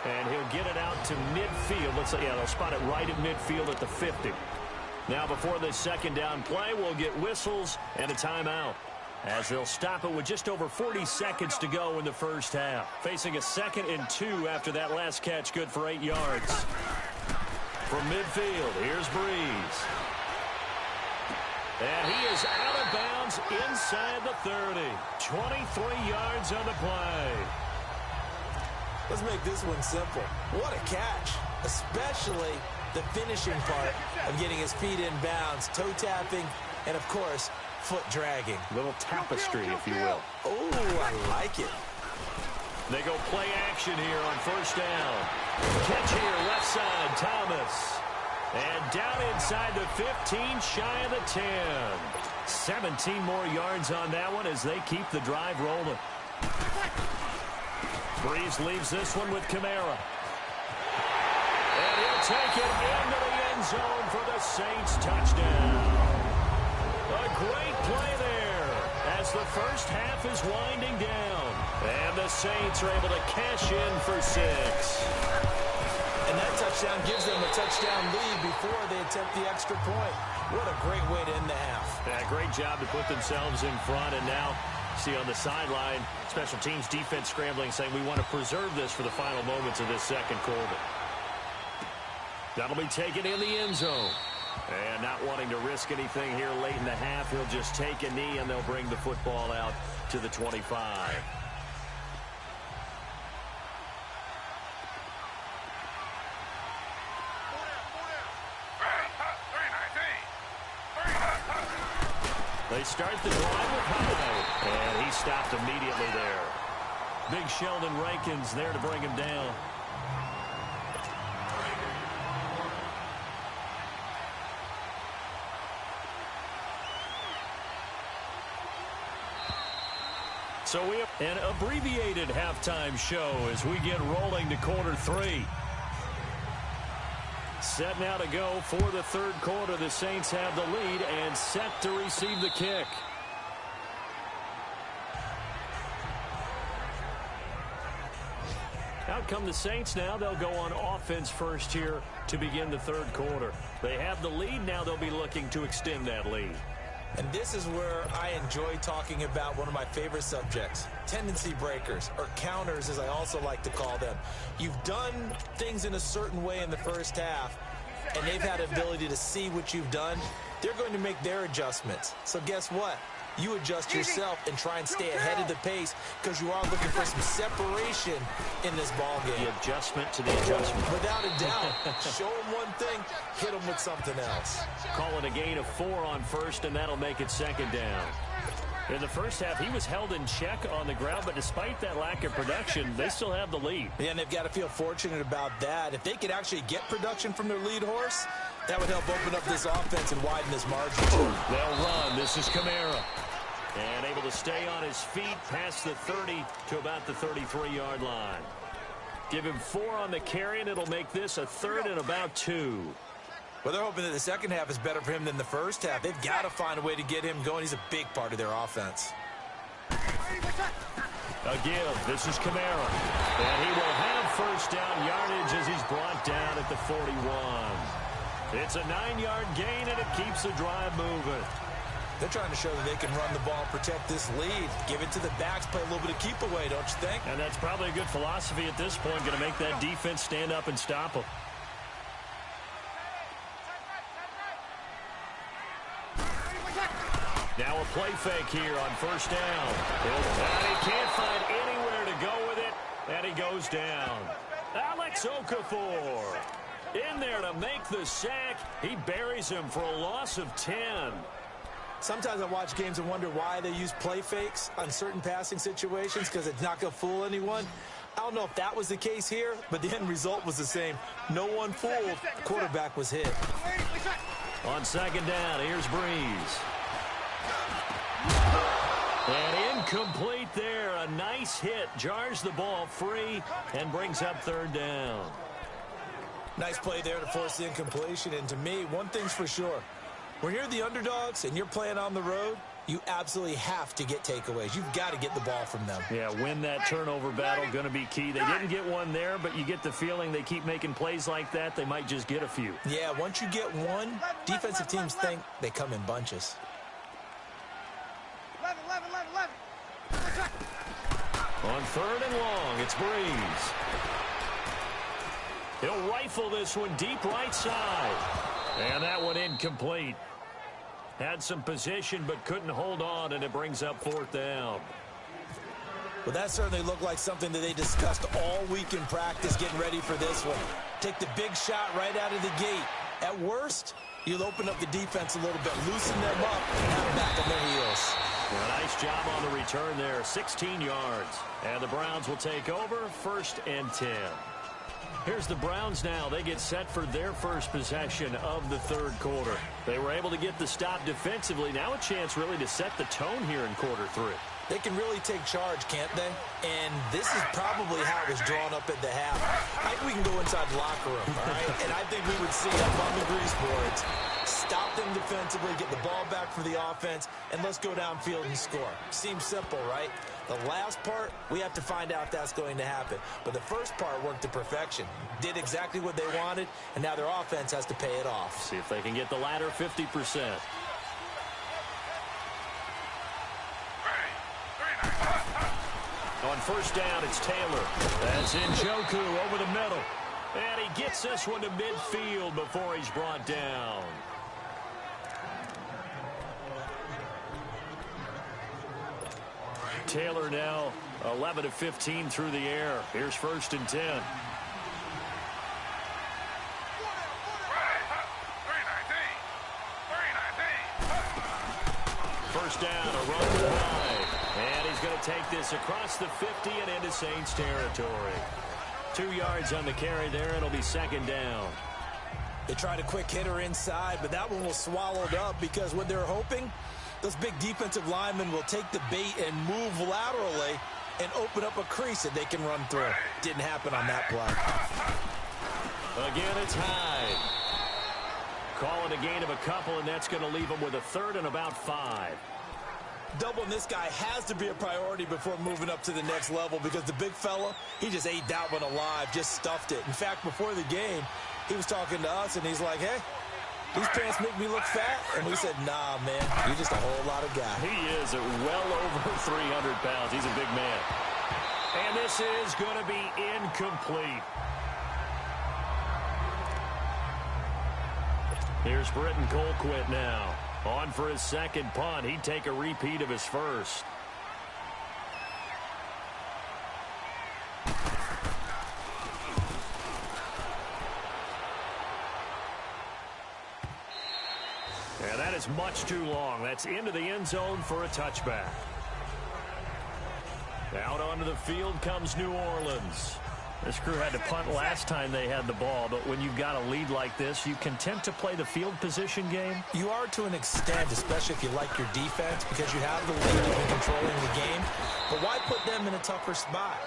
And he'll get it out to midfield. They'll spot it right at midfield at the 50. Now before this 2nd down play, we'll get whistles and a timeout, as they'll stop it with just over 40 seconds to go in the first half. Facing a 2nd and 2 after that last catch, good for 8 yards. From midfield, here's Breeze. And he is out of bounds inside the 30. 23 yards on the play. Let's make this one simple. What a catch, especially the finishing part of getting his feet in bounds, toe tapping, and, of course, foot dragging. Little tapestry, if you will. Oh, I like it. They go play action here on first down. Catch here, left side, Thomas. And down inside the 15, shy of the 10. 17 more yards on that one as they keep the drive rolling. Breeze leaves this one with Kamara. And he'll take it into the end zone for the Saints touchdown. A great play there as the first half is winding down. And the Saints are able to cash in for 6. And that touchdown gives them a touchdown lead before they attempt the extra point. What a great way to end the half. Yeah, great job to put themselves in front. And now, see on the sideline, special teams defense scrambling, saying we want to preserve this for the final moments of this second quarter. That'll be taken in the end zone. And not wanting to risk anything here late in the half, he'll just take a knee and they'll bring the football out to the 25. They start the drive with Hyde, and he stopped immediately there. Big Sheldon Rankins there to bring him down. So we have an abbreviated halftime show as we get rolling to quarter 3. Set now to go for the third quarter. The Saints have the lead and set to receive the kick. Out come the Saints now. They'll go on offense first here to begin the third quarter. They have the lead. Now they'll be looking to extend that lead. And this is where I enjoy talking about one of my favorite subjects, tendency breakers, or counters as I also like to call them. You've done things in a certain way in the first half, and they've had the ability to see what you've done. They're going to make their adjustments. So guess what? You adjust yourself and try and stay ahead of the pace because you are looking for some separation in this ball game. The adjustment to the adjustment. Without a doubt. Show them one thing, hit them with something else. Call it a gain of 4 on first, and that'll make it second down. In the first half, he was held in check on the ground, but despite that lack of production, they still have the lead. Yeah, and they've got to feel fortunate about that. If they could actually get production from their lead horse, that would help open up this offense and widen this margin. They'll run. This is Kamara. And able to stay on his feet past the 30 to about the 33-yard line. Give him 4 on the carry, and it'll make this a third and about 2. Well, they're hoping that the second half is better for him than the first half. They've got to find a way to get him going. He's a big part of their offense. Again, this is Kamara. And he will have first down yardage as he's brought down at the 41. It's a 9-yard gain, and it keeps the drive moving. They're trying to show that they can run the ball, protect this lead, give it to the backs, play a little bit of keep away, don't you think? And that's probably a good philosophy at this point, going to make that defense stand up and stop them. Now a play fake here on first down. And he can't find anywhere to go with it, and he goes down. Alex Okafor in there to make the sack. He buries him for a loss of 10. Sometimes I watch games and wonder why they use play fakes on certain passing situations because it's not going to fool anyone. I don't know if that was the case here, but the end result was the same. No one fooled. The quarterback was hit. On second down, here's Breeze. And incomplete there. A nice hit. Jars the ball free and brings up third down. Nice play there to force the incompletion. And to me, one thing's for sure. When you're the underdogs and you're playing on the road, you absolutely have to get takeaways. You've got to get the ball from them. Yeah, win that turnover battle, going to be key. They didn't get one there, but you get the feeling they keep making plays like that, they might just get a few. Yeah, once you get one, defensive teams think they come in bunches. 11. On third and long, it's Breeze. He'll rifle this one deep right side. And that one incomplete. Had some position but couldn't hold on, and it brings up 4th down. Well, that certainly looked like something that they discussed all week in practice getting ready for this one. Take the big shot right out of the gate. At worst, you'll open up the defense a little bit, loosen them up, and have them back on their heels. Well, nice job on the return there, 16 yards. And the Browns will take over, 1st and 10. Here's the Browns now. They get set for their first possession of the 3rd quarter. They were able to get the stop defensively. Now a chance really to set the tone here in quarter 3. They can really take charge, can't they? And this is probably how it was drawn up at the half. I think we can go inside the locker room, all right? And I think we would see up on the grease boards, stop them defensively, get the ball back for the offense, and let's go downfield and score. Seems simple, right? The last part, we have to find out if that's going to happen. But the first part worked to perfection. Did exactly what they wanted, and now their offense has to pay it off. See if they can get the latter 50%. On 1st down, it's Taylor. That's Njoku over the middle. And he gets this one to midfield before he's brought down. Taylor now 11 of 15 through the air. Here's 1st and 10. First down, a run wide. And he's going to take this across the 50 and into Saints territory. 2 yards on the carry there. It'll be 2nd down. They tried a quick hitter inside, but that one was swallowed up because what they're hoping, those big defensive linemen will take the bait and move laterally and open up a crease that they can run through. Didn't happen on that play. Again, it's Hyde. Call it a gain of a couple, and that's going to leave them with a 3rd and about 5. Doubling this guy has to be a priority before moving up to the next level because the big fella, he just ate that one alive, just stuffed it. In fact, before the game, he was talking to us, and he's like, hey, these pants make me look fat. And we said, nah, man, you're just a whole lot of guy. He is at well over 300 pounds. He's a big man. And this is going to be incomplete. Here's Britton Colquitt now. On for his 2nd punt. He'd take a repeat of his first. And that is much too long. That's into the end zone for a touchback. Out onto the field comes New Orleans. This crew had to punt last time they had the ball, but when you've got a lead like this, you content to play the field position game? You are to an extent, especially if you like your defense, because you have the lead, you've been controlling the game. But why put them in a tougher spot?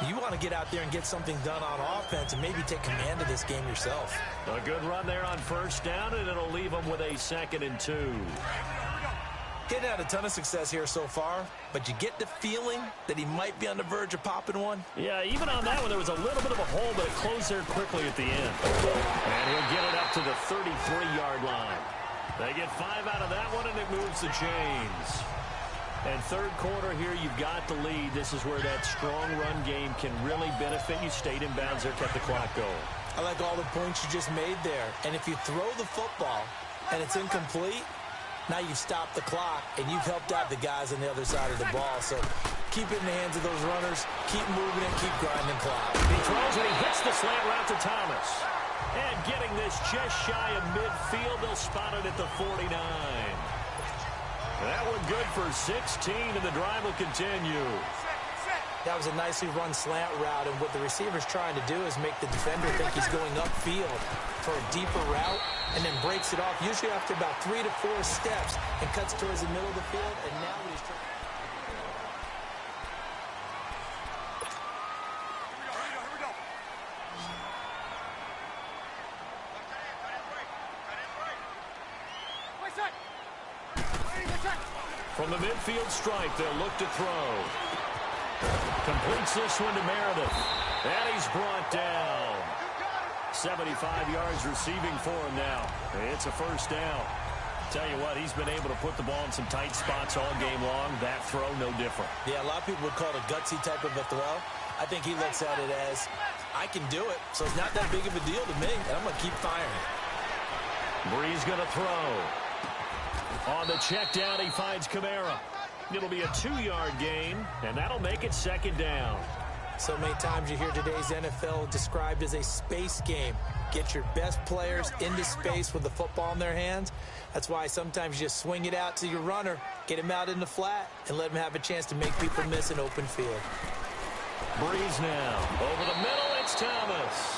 You want to get out there and get something done on offense and maybe take command of this game yourself. A good run there on 1st down, and it'll leave them with a 2nd and 2. Getting had a ton of success here so far, but you get the feeling that he might be on the verge of popping one. Yeah, even on that one, there was a little bit of a hole, but it closed there quickly at the end. And he'll get it up to the 33-yard line. They get 5 out of that one, and it moves the chains. And 3rd quarter here, you've got the lead. This is where that strong run game can really benefit you. Stayed in bounds there, kept the clock going. I like all the points you just made there. And if you throw the football and it's incomplete, now you've stopped the clock, and you've helped out the guys on the other side of the ball. So keep it in the hands of those runners. Keep moving and keep grinding clock. He throws and he hits the slant route to Thomas. And getting this just shy of midfield, they'll spot it at the 49. That one good for 16, and the drive will continue. That was a nicely run slant route, and what the receiver's trying to do is make the defender think he's going upfield for a deeper route, and then breaks it off, usually after about 3 to 4 steps, and cuts towards the middle of the field, and now he's trying. From the midfield stripe, they'll look to throw. Completes this one to Meredith. And he's brought down. 75 yards receiving for him now. It's a 1st down. Tell you what, he's been able to put the ball in some tight spots all game long. That throw, no different. Yeah, a lot of people would call it a gutsy type of a throw. I think he looks at it as, I can do it, so it's not that big of a deal to me, and I'm going to keep firing. Bree's going to throw. On the check down, he finds Kamara. It'll be a 2-yard gain, and that'll make it second down. So many times you hear today's NFL described as a space game. Get your best players into space with the football in their hands. That's why sometimes you just swing it out to your runner, get him out in the flat, and let him have a chance to make people miss an open field. Breeze now. Over the middle, it's Thomas.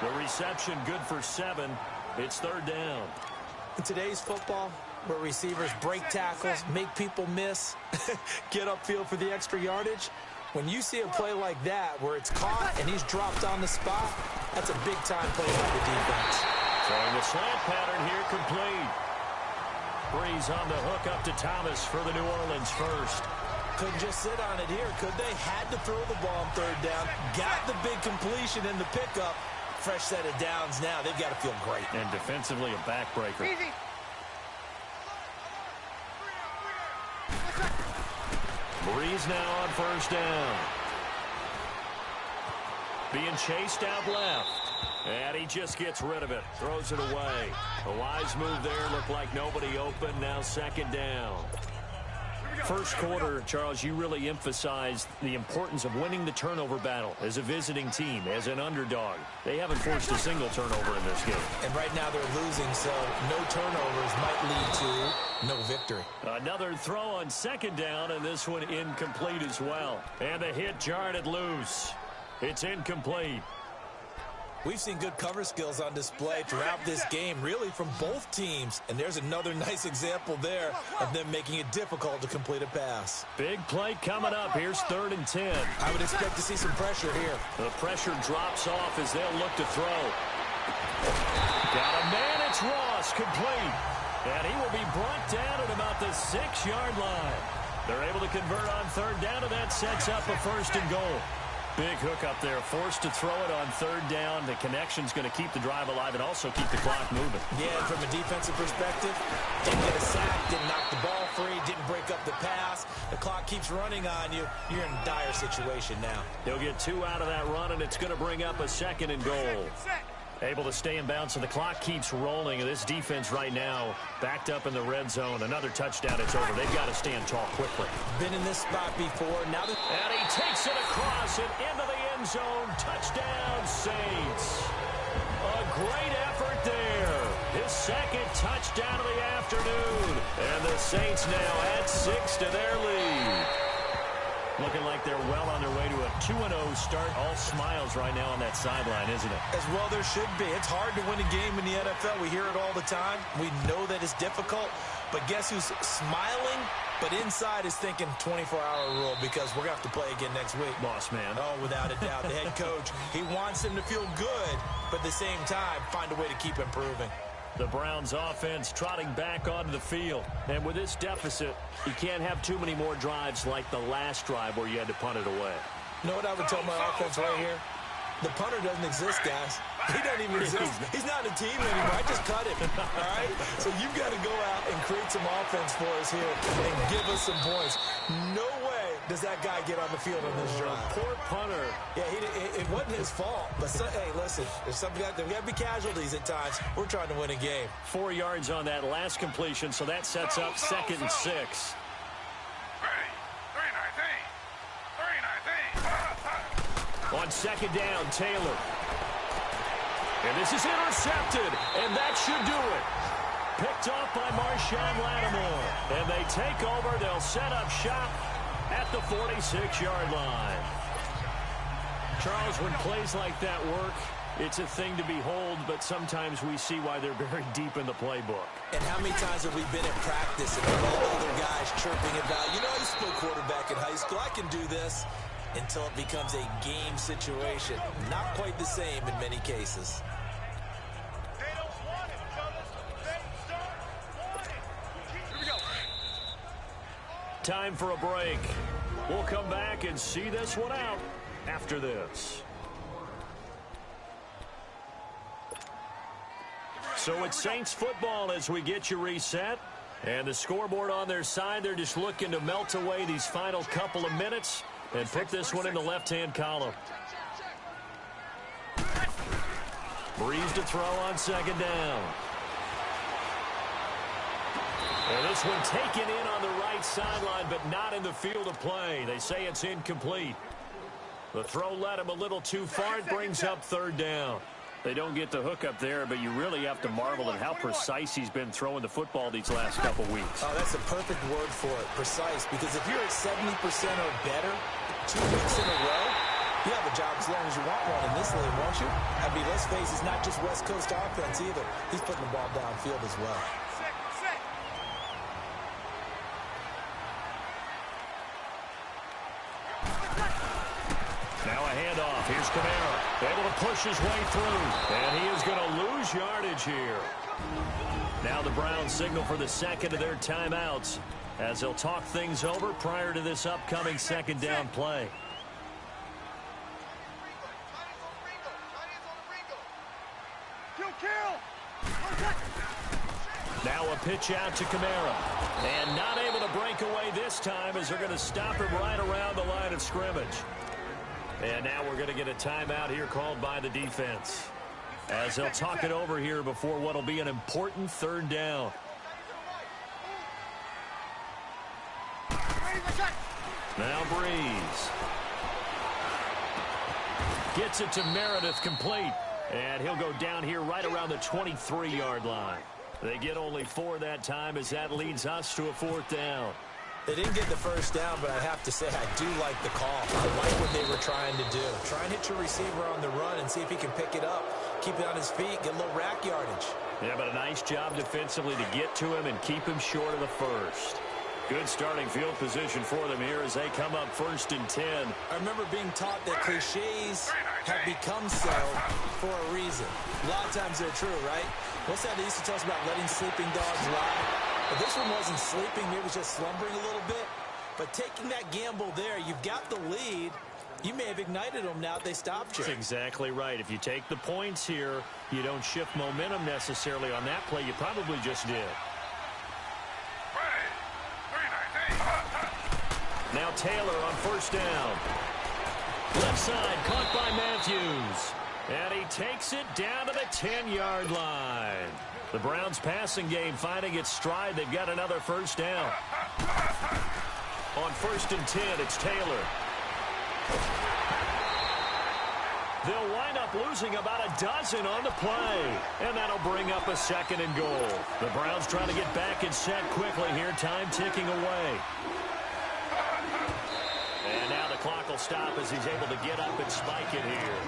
The reception good for 7. It's third down. In today's football, where receivers break tackles, make people miss, get upfield for the extra yardage, when you see a play like that where it's caught and he's dropped on the spot, that's a big-time play by the defense. Throwing the slant pattern here complete. Breeze on the hook up to Thomas for the New Orleans first. Couldn't just sit on it here, could they? Had to throw the ball on third down. Got the big completion in the pickup. Fresh set of downs now. They've got to feel great. And defensively a backbreaker. Easy. Breeze now on first down. Being chased out left. And he just gets rid of it. Throws it away. A wise move there. Looked like nobody open. Now second down. First quarter, Charles, you really emphasized the importance of winning the turnover battle as a visiting team, as an underdog. They haven't forced a single turnover in this game. And right now they're losing, so no turnovers might lead to no victory. Another throw on second down, and this one incomplete as well. And the hit jarred it loose. It's incomplete. We've seen good cover skills on display throughout this game, really from both teams. And there's another nice example there of them making it difficult to complete a pass. Big play coming up. Here's 3rd and 10. I would expect to see some pressure here. The pressure drops off as they'll look to throw. Got a man. It's Ross, complete. And he will be brought down at about the 6-yard line. They're able to convert on third down, and that sets up a 1st and goal. Big hook up there, forced to throw it on third down. The connection's going to keep the drive alive and also keep the clock moving. Yeah, and from a defensive perspective, didn't get a sack, didn't knock the ball free, didn't break up the pass. The clock keeps running on you. You're in a dire situation now. They'll get 2 out of that run, and it's going to bring up a 2nd and goal. Able to stay in bounds, so the clock keeps rolling. And this defense right now backed up in the red zone. Another touchdown, it's over. They've got to stand tall quickly. Been in this spot before. Now and he takes it across and into the end zone. Touchdown, Saints. A great effort there. His 2nd touchdown of the afternoon. And the Saints now add 6 to their lead. Looking like they're well on their way to a 2-0 start. All smiles right now on that sideline, isn't it? As well there should be. It's hard to win a game in the NFL. We hear it all the time. We know that it's difficult. But guess who's smiling? But inside is thinking 24-hour rule because we're going to have to play again next week. Boss man. Oh, without a doubt. The head coach, he wants them to feel good, but at the same time, find a way to keep improving. The Browns offense trotting back onto the field. And with this deficit, you can't have too many more drives like the last drive where you had to punt it away. You know what I would tell my offense right here? The punter doesn't exist, guys. He doesn't even exist. He's not a team anymore. I just cut him, all right? So you've got to go out and create some offense for us here and give us some points. No way does that guy get on the field on this drive. Poor punter. Yeah, it wasn't his fault. But, hey, listen, there's got to be casualties at times. We're trying to win a game. 4 yards on that last completion, so that sets up 2nd and 6. On second down, Taylor. And this is intercepted, and that should do it. Picked off by Marshawn Lattimore. And they take over. They'll set up shop at the 46-yard line. Charles, when plays like that work, it's a thing to behold, but sometimes we see why they're very deep in the playbook. And how many times have we been in practice and all the other guys chirping about, you know, I used to play quarterback in high school. I can do this. Until it becomes a game situation. Not quite the same in many cases. Time for a break. We'll come back and see this one out after this. So it's Saints football as we get you reset. And the scoreboard on their side, they're just looking to melt away these final couple of minutes and put this one in the left-hand column. Breeze to throw on second down. And this one taken in on the right sideline, but not in the field of play. They say it's incomplete. The throw led him a little too far. It brings up third down. They don't get the hook up there, but you really have to marvel at how precise he's been throwing the football these last couple weeks. Oh, that's a perfect word for it, precise, because if you're at 70% or better 2 weeks in a row, you have a job as long as you want one in this league, won't you? I mean, let's face it, it's not just West Coast offense either. He's putting the ball downfield as well. Now a handoff. Here's Kamara. Able to push his way through. And he is going to lose yardage here. Now the Browns signal for the second of their timeouts as they'll talk things over prior to this upcoming second down play. Now a pitch out to Kamara. And not able to break away this time as they're going to stop him right around the line of scrimmage. And now we're going to get a timeout here called by the defense as they'll talk it over here before what will be an important third down. Now Breeze. Gets it to Meredith complete. And he'll go down here right around the 23-yard line. They get only 4 that time as that leads us to a fourth down. They didn't get the first down, but I have to say I do like the call. I like what they were trying to do. Try and hit your receiver on the run and see if he can pick it up. Keep it on his feet, get a little rack yardage. Yeah, but a nice job defensively to get to him and keep him short of the first. Good starting field position for them here as they come up 1st and 10. I remember being taught that cliches have become so for a reason. A lot of times they're true, right? What's that they used to tell us about letting sleeping dogs lie? But this one wasn't sleeping, maybe it was just slumbering a little bit. But taking that gamble there, you've got the lead. You may have ignited them now that they stopped you. That's exactly right. If you take the points here, you don't shift momentum necessarily on that play. You probably just did. Now Taylor on 1st down. Left side caught by Matthews. And he takes it down to the 10-yard line. The Browns passing game finding its stride. They've got another first down. On 1st and 10, it's Taylor. They'll wind up losing about a dozen on the play. And that'll bring up a 2nd and goal. The Browns trying to get back and set quickly here. Time ticking away. And now the clock will stop as he's able to get up and spike it here.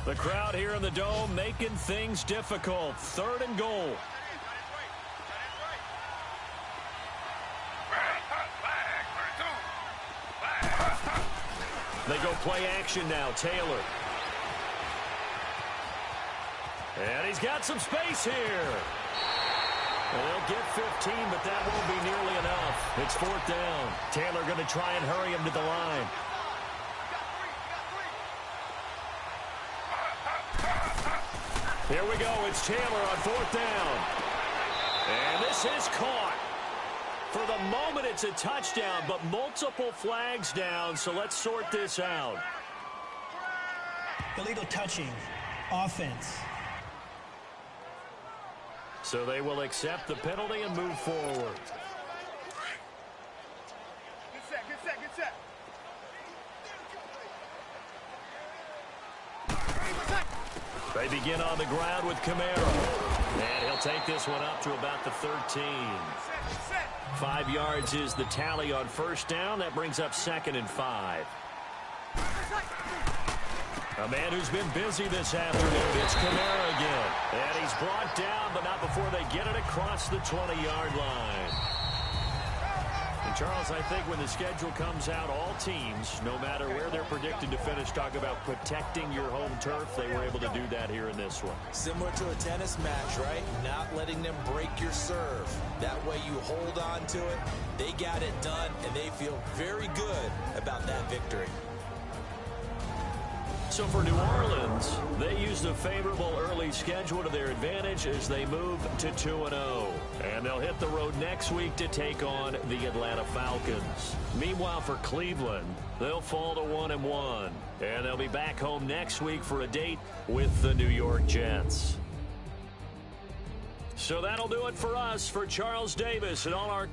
The crowd here in the Dome making things difficult. 3rd and goal. They go play action now. Taylor. And he's got some space here. And they'll get 15, but that won't be nearly enough. It's 4th down. Taylor going to try and hurry him to the line. Here we go. It's Taylor on 4th down. And this is caught. For the moment, it's a touchdown, but multiple flags down, so let's sort this out. Illegal touching. Offense. So they will accept the penalty and move forward. Good set, good set, good set. They begin on the ground with Kamara. And he'll take this one up to about the 13. 5 yards is the tally on 1st down. That brings up 2nd and 5. A man who's been busy this afternoon. It's Kamara again. And he's brought down, but not before they get it across the 20-yard line. And Charles, I think when the schedule comes out, all teams, no matter where they're predicted to finish, talk about protecting your home turf. They were able to do that here in this one. Similar to a tennis match, right? Not letting them break your serve. That way you hold on to it. They got it done, and they feel very good about that victory. So for New Orleans, they used a favorable early schedule to their advantage as they move to 2-0. And they'll hit the road next week to take on the Atlanta Falcons. Meanwhile, for Cleveland, they'll fall to 1-1. And they'll be back home next week for a date with the New York Jets. So that'll do it for us. For Charles Davis and all our